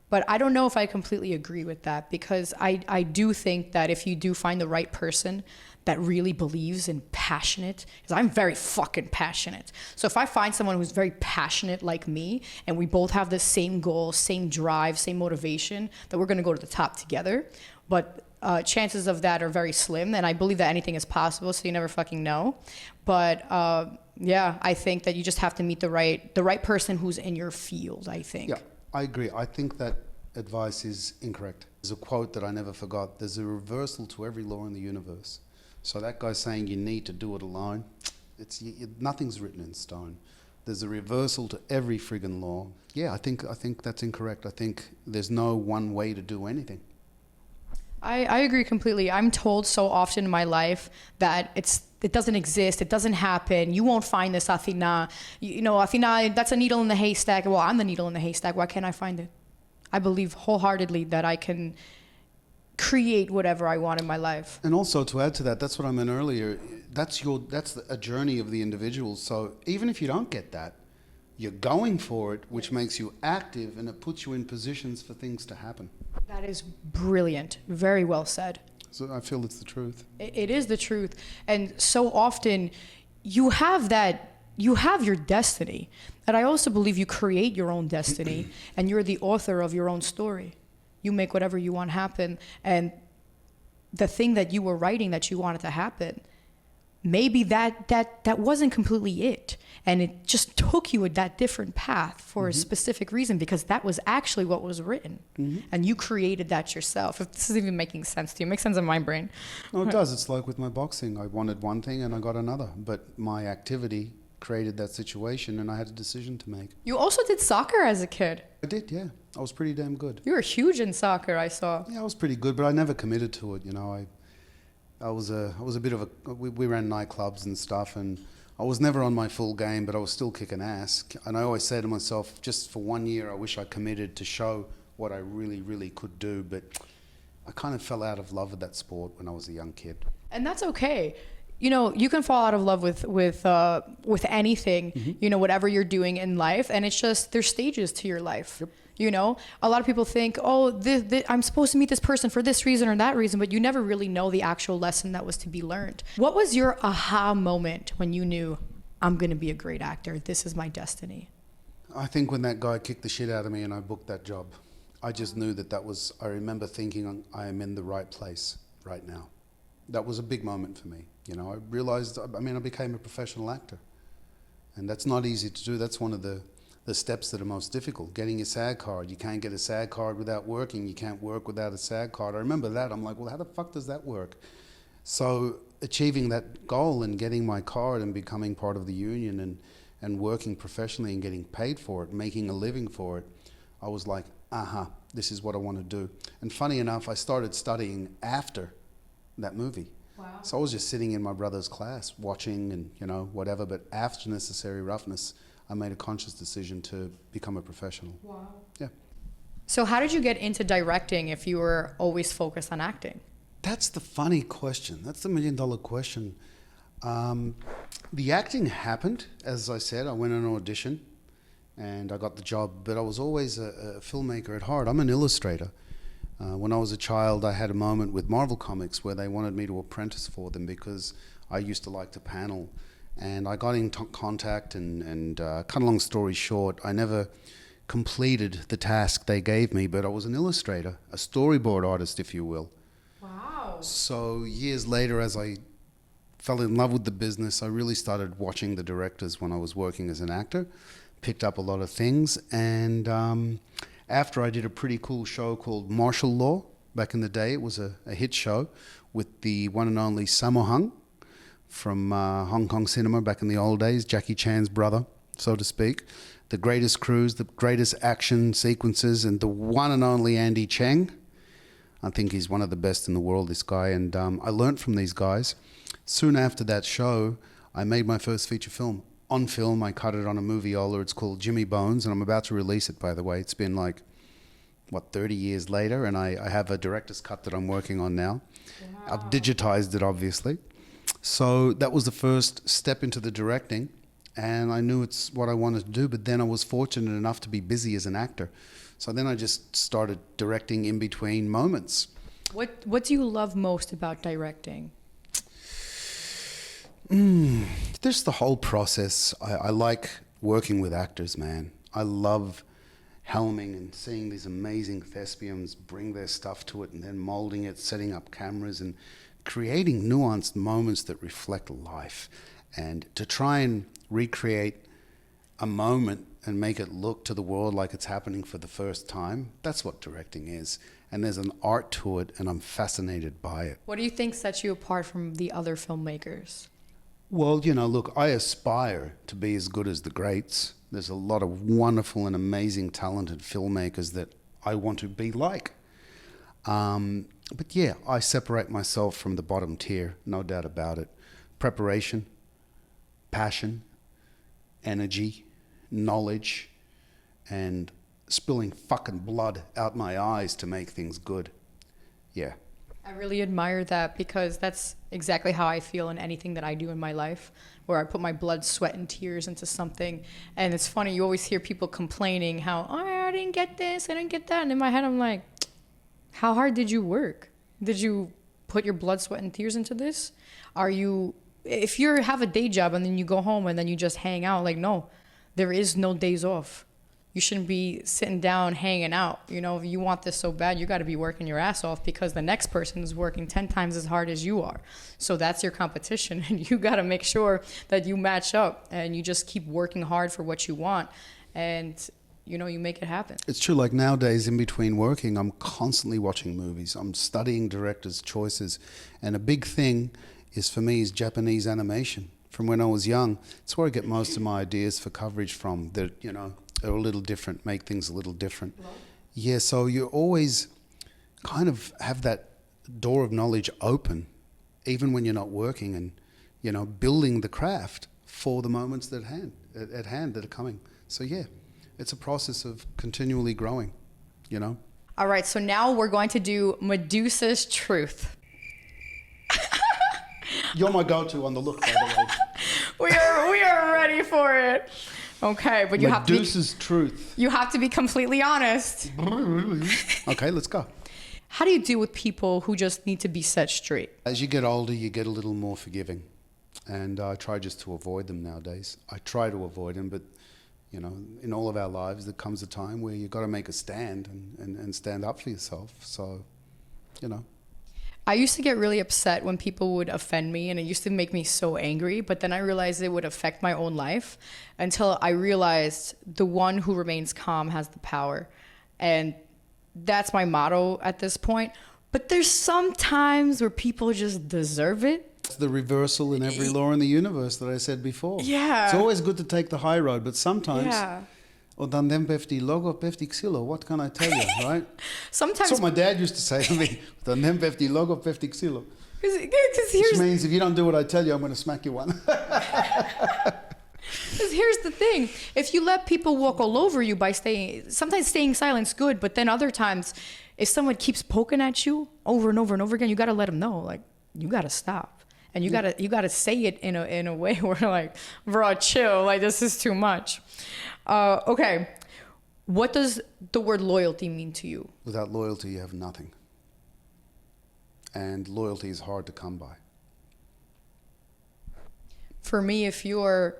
But I don't know if I completely agree with that, because I do think that if you do find the right person that really believes and passionate, because I'm very fucking passionate. So if I find someone who's very passionate like me, and we both have the same goal, same drive, same motivation, that we're gonna go to the top together. But chances of that are very slim, and I believe that anything is possible, so you never fucking know. But yeah, I think that you just have to meet the right person who's in your field, I think. Yeah, I agree. I think that advice is incorrect. There's a quote that I never forgot. There's a reversal to every law in the universe. So that guy saying you need to do it alone, nothing's written in stone. There's a reversal to every friggin' law. Yeah, I think that's incorrect. I think there's no one way to do anything. I agree completely. I'm told so often in my life that it doesn't exist. It doesn't happen. You won't find this, Athena. You know, Athena, that's a needle in the haystack. Well, I'm the needle in the haystack. Why can't I find it? I believe wholeheartedly that I can create whatever I want in my life. And also to add to that, that's what I meant earlier. That's a journey of the individual. So even if you don't get that, you're going for it, which makes you active, and it puts you in positions for things to happen. That is brilliant. Very well said. So I feel it's the truth. It is the truth. And so often you have your destiny. And I also believe you create your own destiny and you're the author of your own story. You make whatever you want happen. And the thing that you were writing that you wanted to happen, maybe that wasn't completely it. And it just took you that different path for a specific reason, because that was actually what was written. And you created that yourself. If this is even making sense to you, it makes sense in my brain. No, it does. It's like with my boxing. I wanted one thing and I got another. But my activity created that situation and I had a decision to make. You also did soccer as a kid. I did, yeah. I was pretty damn good. You were huge in soccer, I saw. Yeah, I was pretty good, but I never committed to it, you know. I was a bit of a... We ran nightclubs and stuff, and I was never on my full game, but I was still kicking ass. And I always say to myself, just for 1 year, I wish I committed to show what I really, really could do. But I kind of fell out of love with that sport when I was a young kid. And that's okay. You know, you can fall out of love with anything, you know, whatever you're doing in life. And it's just, there's stages to your life. Yep. You know, a lot of people think, oh, I'm supposed to meet this person for this reason or that reason, but you never really know the actual lesson that was to be learned. What was your aha moment when you knew, I'm going to be a great actor, this is my destiny? I think when that guy kicked the shit out of me and I booked that job, I just knew I remember thinking I am in the right place right now. That was a big moment for me. You know, I realized, I became a professional actor. And that's not easy to do. That's one of the steps that are most difficult. Getting a SAG card. You can't get a SAG card without working. You can't work without a SAG card. I remember that. I'm like, well, how the fuck does that work? So achieving that goal and getting my card and becoming part of the union and working professionally and getting paid for it, making a living for it, I was like, this is what I want to do. And funny enough, I started studying after that movie. Wow. So I was just sitting in my brother's class watching and, you know, whatever, but after Necessary Roughness, I made a conscious decision to become a professional. Wow. Yeah. So how did you get into directing if you were always focused on acting? That's the funny question. That's the $1 million question. The acting happened, as I said. I went on an audition and I got the job, but I was always a filmmaker at heart. I'm an illustrator. When I was a child, I had a moment with Marvel Comics where they wanted me to apprentice for them because I used to like to panel. And I got in contact and cut a long story short, I never completed the task they gave me, but I was an illustrator, a storyboard artist, if you will. Wow. So years later, as I fell in love with the business, I really started watching the directors when I was working as an actor, picked up a lot of things, and after I did a pretty cool show called Martial Law back in the day, it was a hit show with the one and only Sammo Hung from Hong Kong cinema back in the old days, Jackie Chan's brother, so to speak. The greatest crews, the greatest action sequences, and the one and only Andy Cheng. I think he's one of the best in the world, this guy, and I learnt from these guys. Soon after that show, I made my first feature film. On film, I cut it on a moviola. It's called Jimmy Bones, and I'm about to release it, by the way. It's been like, 30 years later, and I have a director's cut that I'm working on now. Wow. I've digitized it, obviously. So that was the first step into the directing, and I knew it's what I wanted to do, but then I was fortunate enough to be busy as an actor. So then I just started directing in between moments. What do you love most about directing? There's the whole process. I like working with actors, man. I love helming and seeing these amazing thespians bring their stuff to it and then molding it, setting up cameras and creating nuanced moments that reflect life. And to try and recreate a moment and make it look to the world like it's happening for the first time, that's what directing is. And there's an art to it, and I'm fascinated by it. What do you think sets you apart from the other filmmakers? Well, look, I aspire to be as good as the greats. There's a lot of wonderful and amazing, talented filmmakers that I want to be like. But yeah, I separate myself from the bottom tier, no doubt about it. Preparation, passion, energy, knowledge, and spilling fucking blood out my eyes to make things good. Yeah. I really admire that, because that's exactly how I feel in anything that I do in my life, where I put my blood, sweat, and tears into something. And it's funny, you always hear people complaining how, I didn't get this, I didn't get that. And in my head, I'm like, how hard did you work? Did you put your blood, sweat, and tears into this? If you have a day job and then you go home and then you just hang out, like, no, there is no days off. You shouldn't be sitting down, hanging out. If you want this so bad, you got to be working your ass off, because the next person is working 10 times as hard as you are. So that's your competition, and you got to make sure that you match up and you just keep working hard for what you want, and you make it happen. It's true. Like nowadays, in between working, I'm constantly watching movies. I'm studying directors' choices, and a big thing is for me is Japanese animation. From when I was young, it's where I get most of my ideas for coverage from. That are a little different, make things a little different. Yeah, so you always kind of have that door of knowledge open, even when you're not working, and building the craft for the moments at hand that are coming. So yeah, it's a process of continually growing. All right, so now we're going to do Medusa's Truth. You're my go-to on the look, by the way. We are ready for it. Okay, but you have to be... Medusa's Truth. You have to be completely honest. Okay, let's go. How do you deal with people who just need to be set straight? As you get older, you get a little more forgiving. And I try just to avoid them nowadays. I try to avoid them, but, in all of our lives, there comes a time where you've got to make a stand and stand up for yourself. So, I used to get really upset when people would offend me, and it used to make me so angry, but then I realized it would affect my own life, until I realized the one who remains calm has the power. And that's my motto at this point. But there's some times where people just deserve it. It's the reversal in every law in the universe that I said before. Yeah. It's always good to take the high road, but sometimes... Yeah. Dan dem pefti logo pefti xilo. What can I tell you, right? Sometimes... That's what my dad used to say to me. Dan dem pefti logo pefti xilo. Which means if you don't do what I tell you, I'm going to smack you one. Because here's the thing. If you let people walk all over you by sometimes staying silent's good, but then other times, if someone keeps poking at you over and over and over again, you got to let them know, like, you got to stop. And you gotta say it in a way where, like, bro, chill, like, this is too much. Okay, what does the word loyalty mean to you? Without loyalty, you have nothing. And loyalty is hard to come by. For me, if you're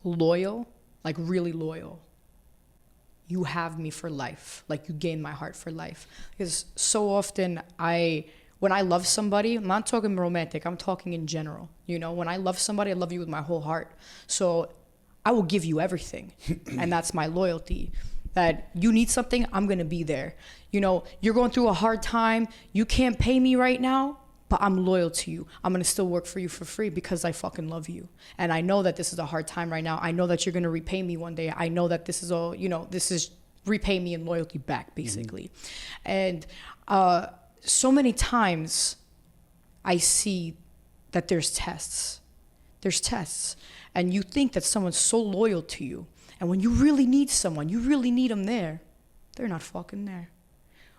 loyal, like really loyal, you have me for life. Like you gain my heart for life. Because so often when I love somebody, I'm not talking romantic, I'm talking in general. You know, when I love somebody, I love you with my whole heart. So I will give you everything. And that's my loyalty. That you need something, I'm gonna be there. You know, you're going through a hard time, you can't pay me right now, but I'm loyal to you. I'm gonna still work for you for free because I fucking love you. And I know that this is a hard time right now. I know that you're gonna repay me one day. I know that this is all, you know, this is repay me in loyalty back, basically. And so many times I see that there's tests. There's tests. And you think that someone's so loyal to you. And when you really need someone, you really need them there, they're not fucking there.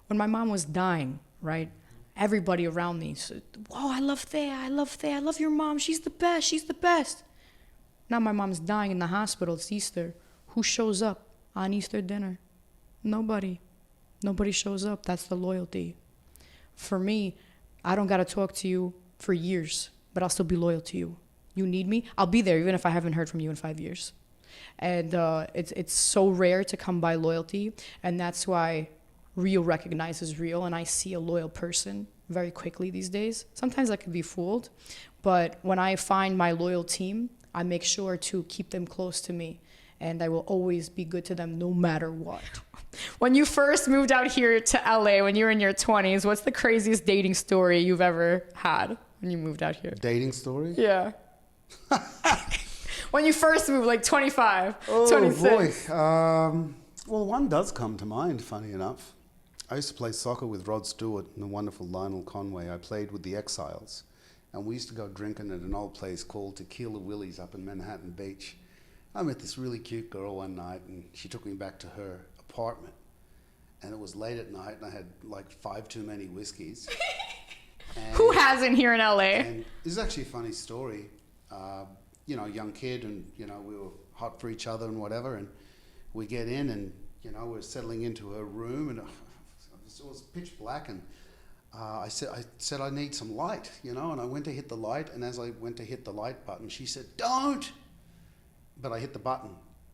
When my mom was dying, right? Everybody around me said, "Whoa, I love Thea, I love Thea, I love your mom, she's the best, she's the best." Now my mom's dying in the hospital, it's Easter. Who shows up on Easter dinner? Nobody. Nobody shows up, that's the loyalty. For me, I don't gotta talk to you for years, but I'll still be loyal to you. You need me, I'll be there even if I haven't heard from you in 5 years. And it's so rare to come by loyalty, and that's why real recognizes real, and I see a loyal person very quickly these days. Sometimes I could be fooled, but when I find my loyal team, I make sure to keep them close to me, and I will always be good to them no matter what. When you first moved out here to LA, when you were in your 20s, what's the craziest dating story you've ever had when you moved out here? Dating story? Yeah. When you first moved, like 25, Oh 26. boy. Well, one does come to mind, funny enough. I used to play soccer with Rod Stewart and the wonderful Lionel Conway. I played with the Exiles, and we used to go drinking at an old place called Tequila Willie's up in Manhattan Beach. I met this really cute girl one night, and she took me back to her apartment. And it was late at night, and I had like 5 too many whiskeys. Who hasn't here in LA? And this is actually a funny story. You know, young kid, and you know, we were hot for each other and whatever, and we get in, and you know, we're settling into her room, and it was pitch black, and I said I need some light, you know, and I went to hit the light, and as I went to hit the light button, she said, "Don't!" But I hit the button,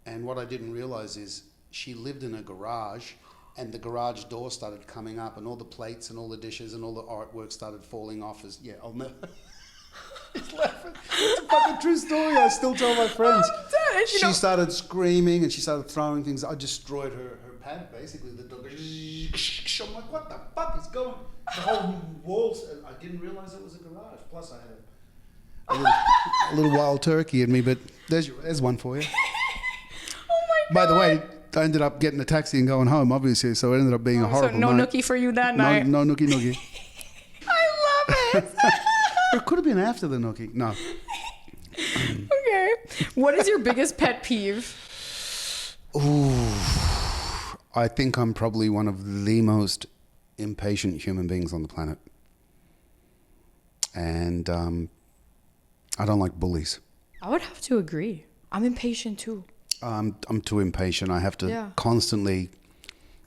and what I didn't realize is she lived in a garage, and the garage door started coming up, and all the plates and all the dishes and all the artwork started falling off. I'll never. He's laughing. It's a fucking true story. I still tell my friends. She started screaming and she started throwing things. I destroyed her pad, basically. The dog. I'm like, what the fuck is going? The whole walls. I didn't realize it was a garage. Plus, I had a little wild turkey in me. But there's one for you. Oh my God. By the way, I ended up getting a taxi and going home, obviously. So it ended up being a horrible So no night. nookie for you that night? No nookie nookie. I love it. It could have been after the nookie. No. Okay. What is your biggest pet peeve? Ooh, I think I'm probably one of the most impatient human beings on the planet. And I don't like bullies. I would have to agree. I'm impatient too. I'm too impatient. I have to constantly...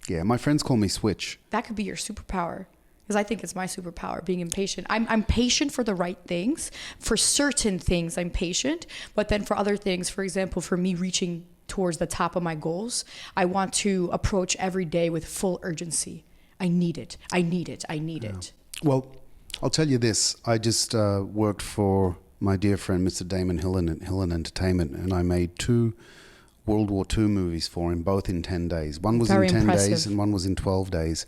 Yeah, my friends call me Switch. That could be your superpower. Because I think it's my superpower, being impatient. I'm patient for the right things. For certain things, I'm patient. But then for other things, for example, for me reaching towards the top of my goals, I want to approach every day with full urgency. I need it. I need it. I need it. Well, I'll tell you this. I just worked for my dear friend, Mr. Damon Hillen at Hillen Entertainment, and I made 2 World War II movies for him, both in 10 days. One was Very in 10 impressive. days and one was in 12 days.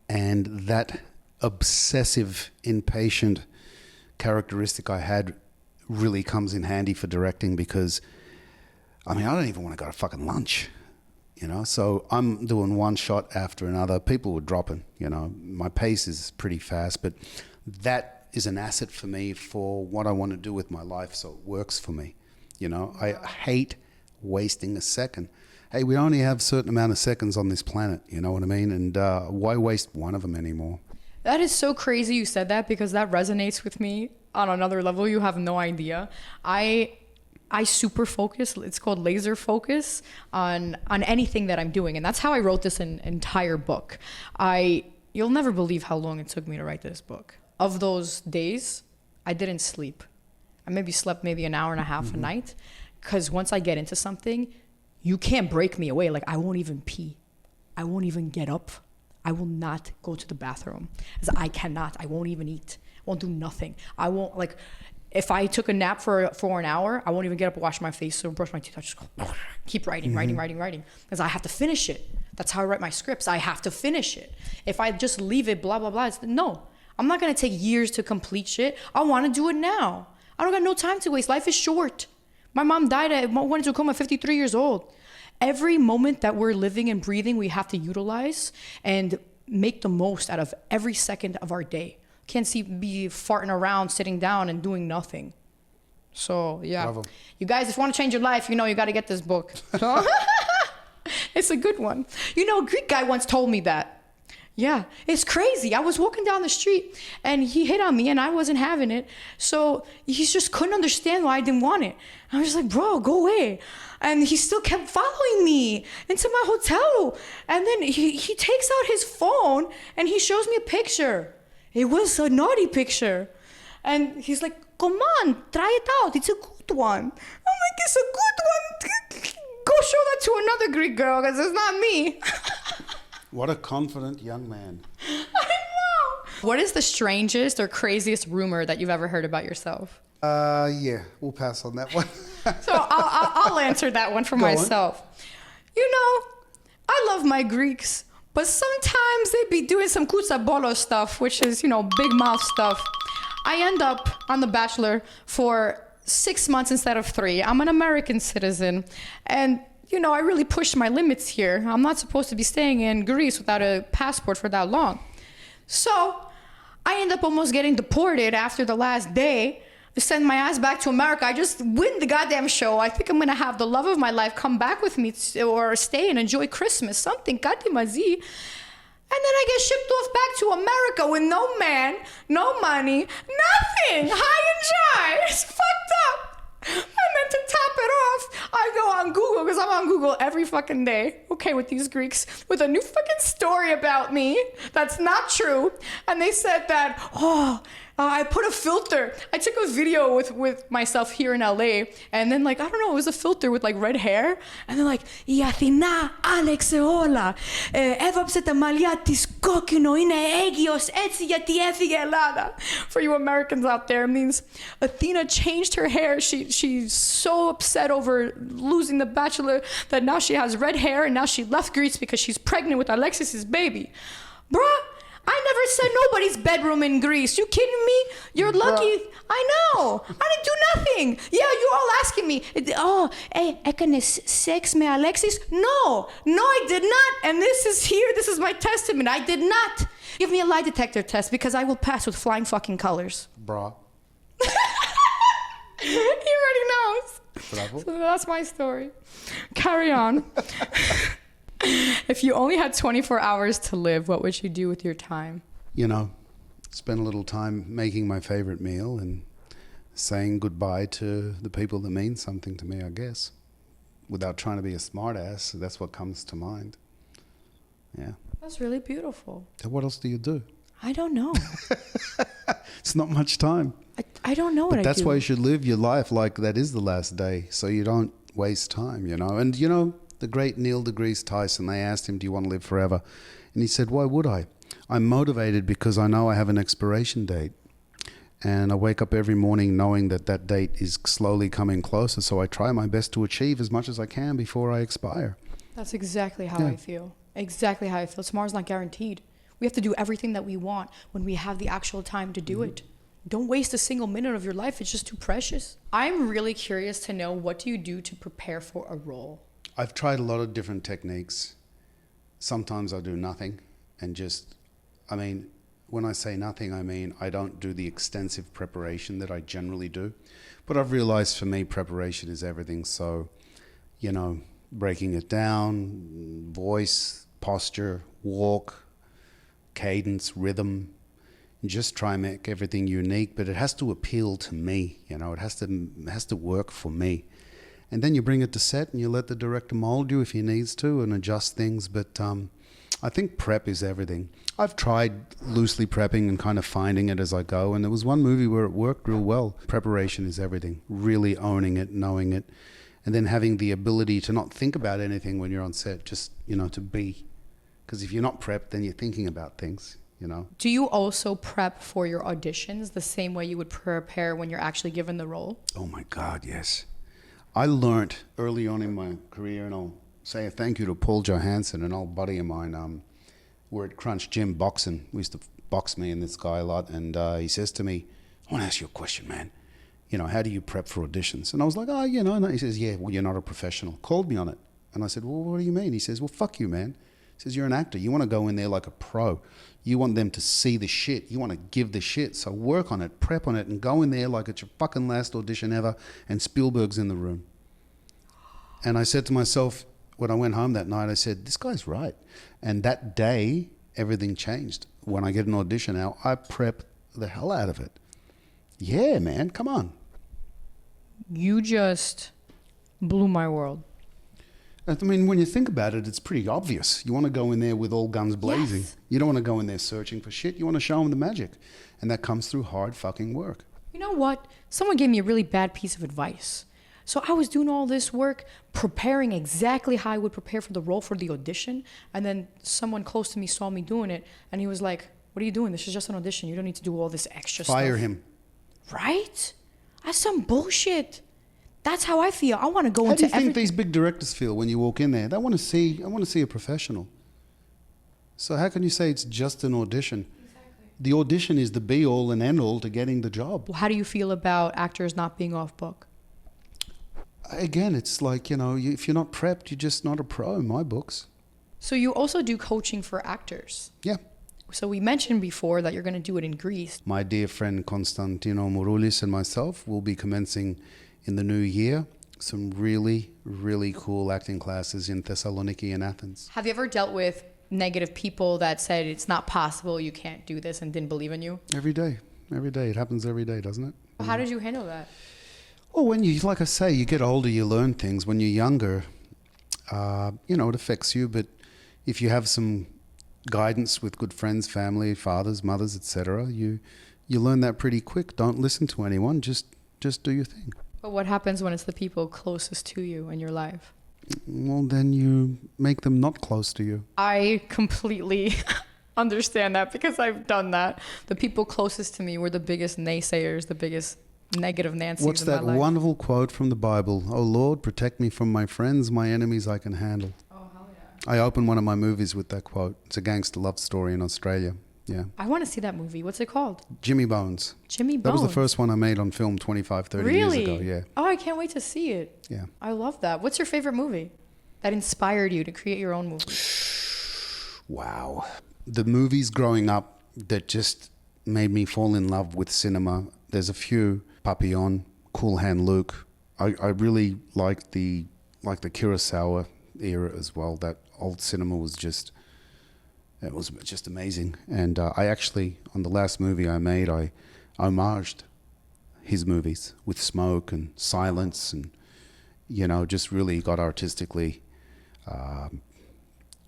And that obsessive, impatient characteristic I had really comes in handy for directing because, I mean, I don't even want to go to fucking lunch, you know? So I'm doing one shot after another. People were dropping, you know? My pace is pretty fast, but that is an asset for me for what I want to do with my life, so it works for me, you know? I hate wasting a second. Hey, we only have a certain amount of seconds on this planet, you know what I mean? And why waste one of them anymore? That is so crazy you said that because that resonates with me on another level. You have no idea. I super focus. It's called laser focus on anything that I'm doing. And that's how I wrote this entire book. You'll never believe how long it took me to write this book. Of those days, I didn't sleep. I maybe slept maybe an hour and a half a night. Because once I get into something, You can't break me away. Like, I won't even pee. I won't even get up. I will not go to the bathroom. As I cannot. I won't even eat. I won't do nothing. I won't, like, if I took a nap for an hour, I won't even get up and wash my face or brush my teeth. I just keep writing. Because I have to finish it. That's how I write my scripts. I have to finish it. If I just leave it, blah, blah, blah, no. I'm not going to take years to complete shit. I want to do it now. I don't got no time to waste. Life is short. My mom went into a coma at 53 years old. Every moment that we're living and breathing, we have to utilize and make the most out of every second of our day. Can't be farting around, sitting down and doing nothing. So, yeah. Bravo. You guys, if you want to change your life, you got to get this book. It's a good one. A Greek guy once told me that. Yeah, it's crazy. I was walking down the street and he hit on me and I wasn't having it. So he just couldn't understand why I didn't want it. I was just like, bro, go away. And he still kept following me into my hotel. And then he takes out his phone and he shows me a picture. It was a naughty picture. And he's like, come on, try it out. It's a good one. I'm like, it's a good one. Go show that to another Greek girl because it's not me. What a confident young man. I know. What is the strangest or craziest rumor that you've ever heard about yourself? Yeah, we'll pass on that one. So I'll answer that one for myself. I love my Greeks, but sometimes they be doing some kutsabolo stuff, which is, big mouth stuff. I end up on The Bachelor for 6 months instead of 3. I'm an American citizen, and I really pushed my limits here. I'm not supposed to be staying in Greece without a passport for that long. So I end up almost getting deported after the last day. I send my ass back to America. I just win the goddamn show. I think I'm going to have the love of my life come back with me or stay and enjoy Christmas. Something, Katimazi. And then I get shipped off back to America with no man, no money, nothing. High and dry. It's fucked up. And then to top it off, I go on Google, because I'm on Google every fucking day, okay, with these Greeks, with a new fucking story about me that's not true. And they said that, I put a filter. I took a video with myself here in LA, and then, like, I don't know, it was a filter with, like, red hair. And they're like, η Αθηνά άλλαξε όλα. Έβαψε τα μαλλιά της κόκκινο, είναι έγκυος έτσι γιατί έφυγε Ελλάδα. For you Americans out there, it means Athena changed her hair. She's so upset over losing The Bachelor that now she has red hair, and now she left Greece because she's pregnant with Alexis's baby. Bruh. I never said nobody's bedroom in Greece. You kidding me? You're lucky. I know. I didn't do nothing. Yeah, you all asking me. Έκανες sex με Alexis? No, I did not. And this is here. This is my testament. I did not. Give me a lie detector test because I will pass with flying fucking colors. Bra. He already knows. Bravo. So that's my story. Carry on. If you only had 24 hours to live, what would you do with your time? Spend a little time making my favorite meal and saying goodbye to the people that mean something to me, I guess. Without trying to be a smartass, that's what comes to mind. Yeah. That's really beautiful. So what else do you do? I don't know. It's not much time. I don't know what I do. That's why you should live your life like that is the last day, so you don't waste time, And, the great Neil deGrasse Tyson, they asked him, do you want to live forever? And he said, why would I? I'm motivated because I know I have an expiration date. And I wake up every morning knowing that that date is slowly coming closer. So I try my best to achieve as much as I can before I expire. That's exactly how I feel. Exactly how I feel. Tomorrow's not guaranteed. We have to do everything that we want when we have the actual time to do it. Don't waste a single minute of your life. It's just too precious. I'm really curious to know, what do you do to prepare for a role? I've tried a lot of different techniques. Sometimes I do nothing and when I say nothing, I mean I don't do the extensive preparation that I generally do. But I've realized for me, preparation is everything. So, breaking it down, voice, posture, walk, cadence, rhythm, just try and make everything unique, but it has to appeal to me, it has to work for me. And then you bring it to set and you let the director mold you if he needs to and adjust things. But I think prep is everything. I've tried loosely prepping and kind of finding it as I go. And there was one movie where it worked real well. Preparation is everything. Really owning it, knowing it. and then having the ability to not think about anything when you're on set, just, you know, to be. Because if you're not prepped, then you're thinking about things, you know. Do you also prep for your auditions the same way you would prepare when you're actually given the role? Oh my God, yes. I learned early on in my career, and I'll say a thank you to Paul Johansson, an old buddy of mine. We're at Crunch Gym boxing. We used to box me and this guy a lot, and he says to me, I want to ask you a question, man. You know, how do you prep for auditions? And I was like, oh, you know. And he says, yeah, well, you're not a professional. Called me on it. And I said, well, what do you mean? He says, well, fuck you, man. He says, you're an actor. You want to go in there like a pro. You want them to see the shit. You want to give the shit. So work on it, prep on it, and go in there like it's your fucking last audition ever, and Spielberg's in the room. And I said to myself, when I went home that night, I said, this guy's right. And that day, everything changed. When I get an audition now, I prep the hell out of it. Yeah, man, come on. You just blew my world. I mean, when you think about it, it's pretty obvious. You want to go in there with all guns blazing. Yes. You don't want to go in there searching for shit. You want to show them the magic. And that comes through hard fucking work. You know what? Someone gave me a really bad piece of advice. So I was doing all this work, preparing exactly how I would prepare for the role for the audition. And then someone close to me saw me doing it. And he was like, what are you doing? This is just an audition. You don't need to do all this extra stuff. Fire him. Right? That's some bullshit. That's how I feel. I want to go How into do you think everything. these big directors feel when you walk in there? I want to see a professional. So how can you say it's just an audition? Exactly. The audition is the be all and end all to getting the job. How do you feel about actors not being off book? Again, it's like, you know, if you're not prepped, you're just not a pro in my books. So you also do coaching for actors. Yeah. So we mentioned before that you're going to do it in Greece. My dear friend Konstantino Mouroulis and myself will be commencing in the new year some really, really cool acting classes in Thessaloniki and Athens. Have you ever dealt with negative people that said it's not possible, you can't do this, and didn't believe in you? Every day. It happens every day, doesn't it? How did you handle that? Well, when you, like I say, you get older, you learn things. When you're younger, you know, it affects you. But if you have some guidance with good friends, family, fathers, mothers, etc., you learn that pretty quick. Don't listen to anyone. Just do your thing. But what happens when it's the people closest to you in your life? Well, then you make them not close to you. I completely understand that because I've done that. The people closest to me were the biggest naysayers, the biggest negative Nancy's What's in my that life. wonderful quote from the Bible? Oh Lord, protect me from my friends, my enemies I can handle. Oh, hell yeah. I open one of my movies with that quote. It's a gangster love story in Australia. Yeah. I want to see that movie. What's it called? Jimmy Bones. Jimmy Bones. That was the first one I made on film 25, 30 years ago. Yeah. Oh, I can't wait to see it. Yeah. I love that. What's your favorite movie that inspired you to create your own movie? Wow. The movies growing up that just made me fall in love with cinema. There's a few. Papillon, Cool Hand Luke. I really like the Kurosawa era as well. That old cinema was just amazing. And I actually, on the last movie I made, I homaged his movies with smoke and silence, and you know, just really got artistically.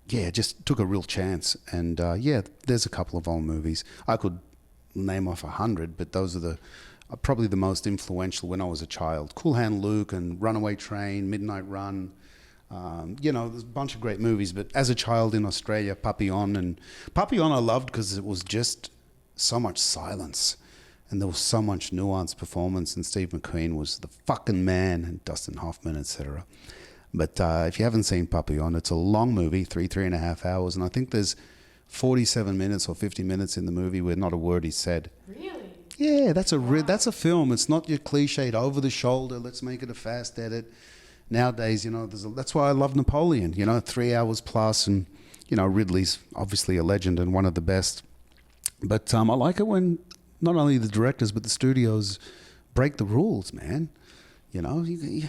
Just took a real chance. And there's a couple of old movies. I could name off 100, but those are probably the most influential when I was a child. Cool Hand Luke and Runaway Train, Midnight Run. There's a bunch of great movies, but as a child in Australia, Papillon I loved because it was just so much silence and there was so much nuanced performance, and Steve McQueen was the fucking man, and Dustin Hoffman, etc. But if you haven't seen Papillon, it's a long movie, 3.5 hours, and I think there's 47 minutes or 50 minutes in the movie where not a word is said. Really? Yeah, that's a film. It's not your cliched over the shoulder, let's make it a fast edit. Nowadays, you know, that's why I love Napoleon, 3 hours plus, and, Ridley's obviously a legend and one of the best. But I like it when not only the directors but the studios break the rules, man. I'm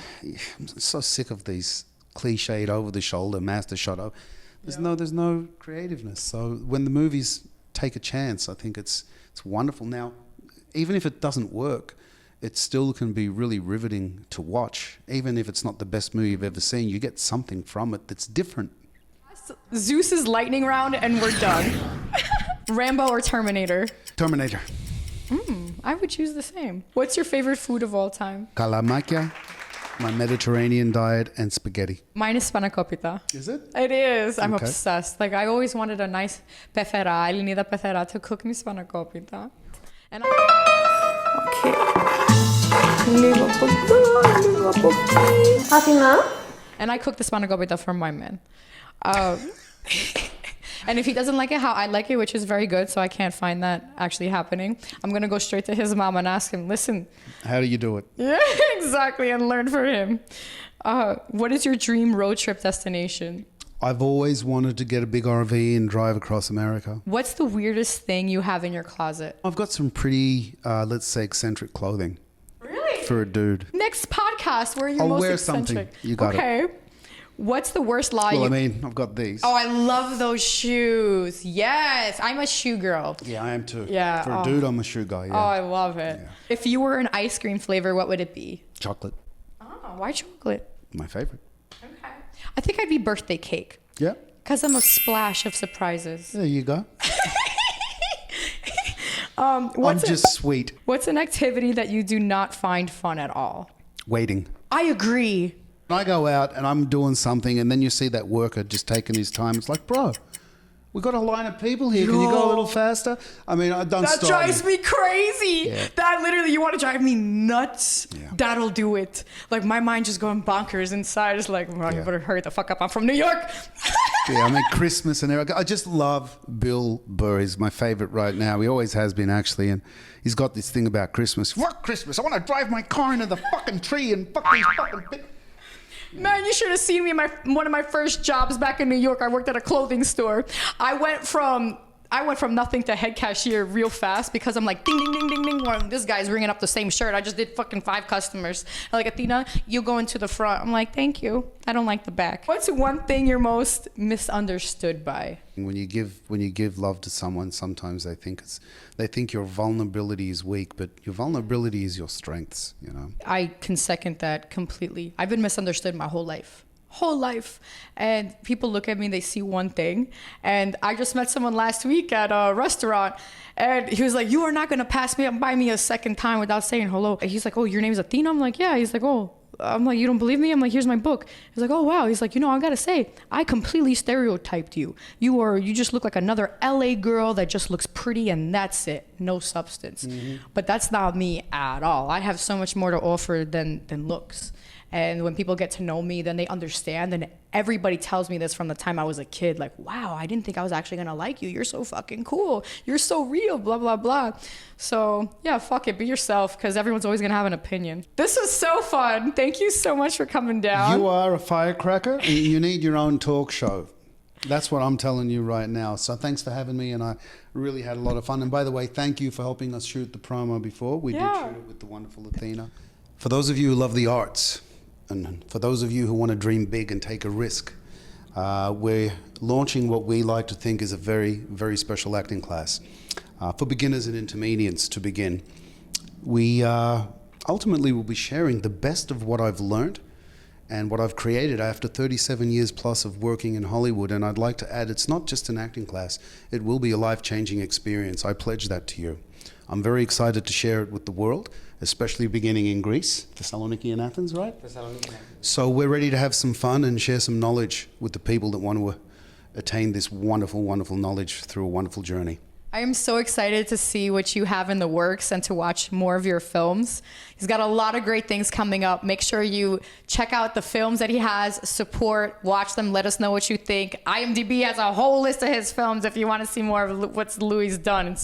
so sick of these cliched over the shoulder, master shot. There's no creativeness. So when the movies take a chance, I think it's wonderful. Now, even if it doesn't work, it still can be really riveting to watch. Even if it's not the best movie you've ever seen, you get something from it that's different. Zeus's lightning round, and we're done. Rambo or Terminator? Terminator. I would choose the same. What's your favorite food of all time? Kalamakia. My Mediterranean diet and spaghetti. Mine is spanakopita. Is it? It is. I'm Okay. obsessed. Like, I always wanted a nice pefera, linida pefera, to cook me spanakopita. And Fatima? And I cook the spanakopita for my man. And if he doesn't like it how I like it, which is very good, so I can't find that actually happening, I'm going to go straight to his mom and ask him, listen. How do you do it? Yeah, exactly, and learn from him. What is your dream road trip destination? I've always wanted to get a big RV and drive across America. What's the weirdest thing you have in your closet? I've got some pretty, let's say, eccentric clothing. Really? For a dude. Next podcast, where you're I'll most wear eccentric. something. You got it. Okay. What's the worst lie Well, you... I mean, I've got these. Oh, I love those shoes. Yes, I'm a shoe girl. Yeah, I am too. Yeah, For a dude, I'm a shoe guy, Oh, I yeah. love it. Yeah. If you were an ice cream flavor, what would it be? Chocolate, Oh, why chocolate? my favorite. Okay. I think I'd be birthday cake. Yeah, Because I'm a splash of surprises. there you go. What's Sweet. What's an activity that you do not find fun at all? Waiting. I agree. When I go out and I'm doing something and then you see that worker just taking his time, it's like, bro, we've got a line of people here. Can you go a little faster? I mean, don't That stop drives me crazy. Yeah. That literally, you want to drive me nuts? Yeah. That'll do it. Like, my mind just going bonkers inside. It's like, well, you Yeah. better hurry the fuck up. I'm from New York. Yeah, I mean, Christmas and everything. I just love Bill Burr. He's my favorite right now. He always has been, actually. And he's got this thing about Christmas. Fuck Christmas. I want to drive my car into the fucking tree and fuck these fucking... Man, you should have seen me in one of my first jobs back in New York. I worked at a clothing store. I went from nothing to head cashier real fast because I'm like, ding, ding, ding, ding, ding. Well, this guy's ringing up the same shirt. I just did fucking 5 customers. I'm like, Athena, you go into the front. I'm like, thank you. I don't like the back. What's one thing you're most misunderstood by? When you give love to someone, sometimes they think your vulnerability is weak, but your vulnerability is your strengths, you know. I can second that completely. I've been misunderstood my whole life. And people look at me, they see one thing. And I just met someone last week at a restaurant, and he was like, you are not going to pass me up by me a second time without saying hello. And he's like, oh, your name's Athena? I'm like, yeah. He's like, oh. I'm like, you don't believe me? I'm like, here's my book. He's like, oh, wow. He's like, I got to say, I completely stereotyped you. You just look like another LA girl that just looks pretty and that's it. No substance. Mm-hmm. But that's not me at all. I have so much more to offer than looks. And when people get to know me, then they understand. And everybody tells me this from the time I was a kid. Like, wow, I didn't think I was actually going to like you. You're so fucking cool. You're so real, blah, blah, blah. So, yeah, fuck it. Be yourself, because everyone's always going to have an opinion. This was so fun. Thank you so much for coming down. You are a firecracker, and you need your own talk show. That's what I'm telling you right now. So thanks for having me, and I really had a lot of fun. And by the way, thank you for helping us shoot the promo before. We did shoot it with the wonderful Athena. For those of you who love the arts, and for those of you who want to dream big and take a risk, we're launching what we like to think is a very, very special acting class for beginners and intermediates to begin. We ultimately will be sharing the best of what I've learned and what I've created after 37 years plus of working in Hollywood. And I'd like to add, it's not just an acting class. It will be a life-changing experience. I pledge that to you. I'm very excited to share it with the world, especially beginning in Greece, Thessaloniki and Athens, right? Thessaloniki and Athens. So we're ready to have some fun and share some knowledge with the people that want to attain this wonderful, wonderful knowledge through a wonderful journey. I am so excited to see what you have in the works and to watch more of your films. He's got a lot of great things coming up. Make sure you check out the films that he has, support, watch them, let us know what you think. IMdb has a whole list of his films if you want to see more of what Louis done.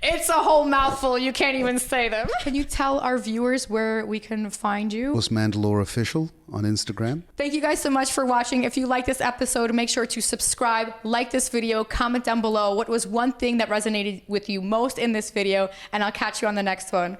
It's a whole mouthful. You can't even say them. Can you tell our viewers where we can find you? Louis Mandylor Official on Instagram. Thank you guys so much for watching. If you like this episode, make sure to subscribe, like this video, comment down below what was one thing that resonated with you most in this video, and I'll catch you on the next one.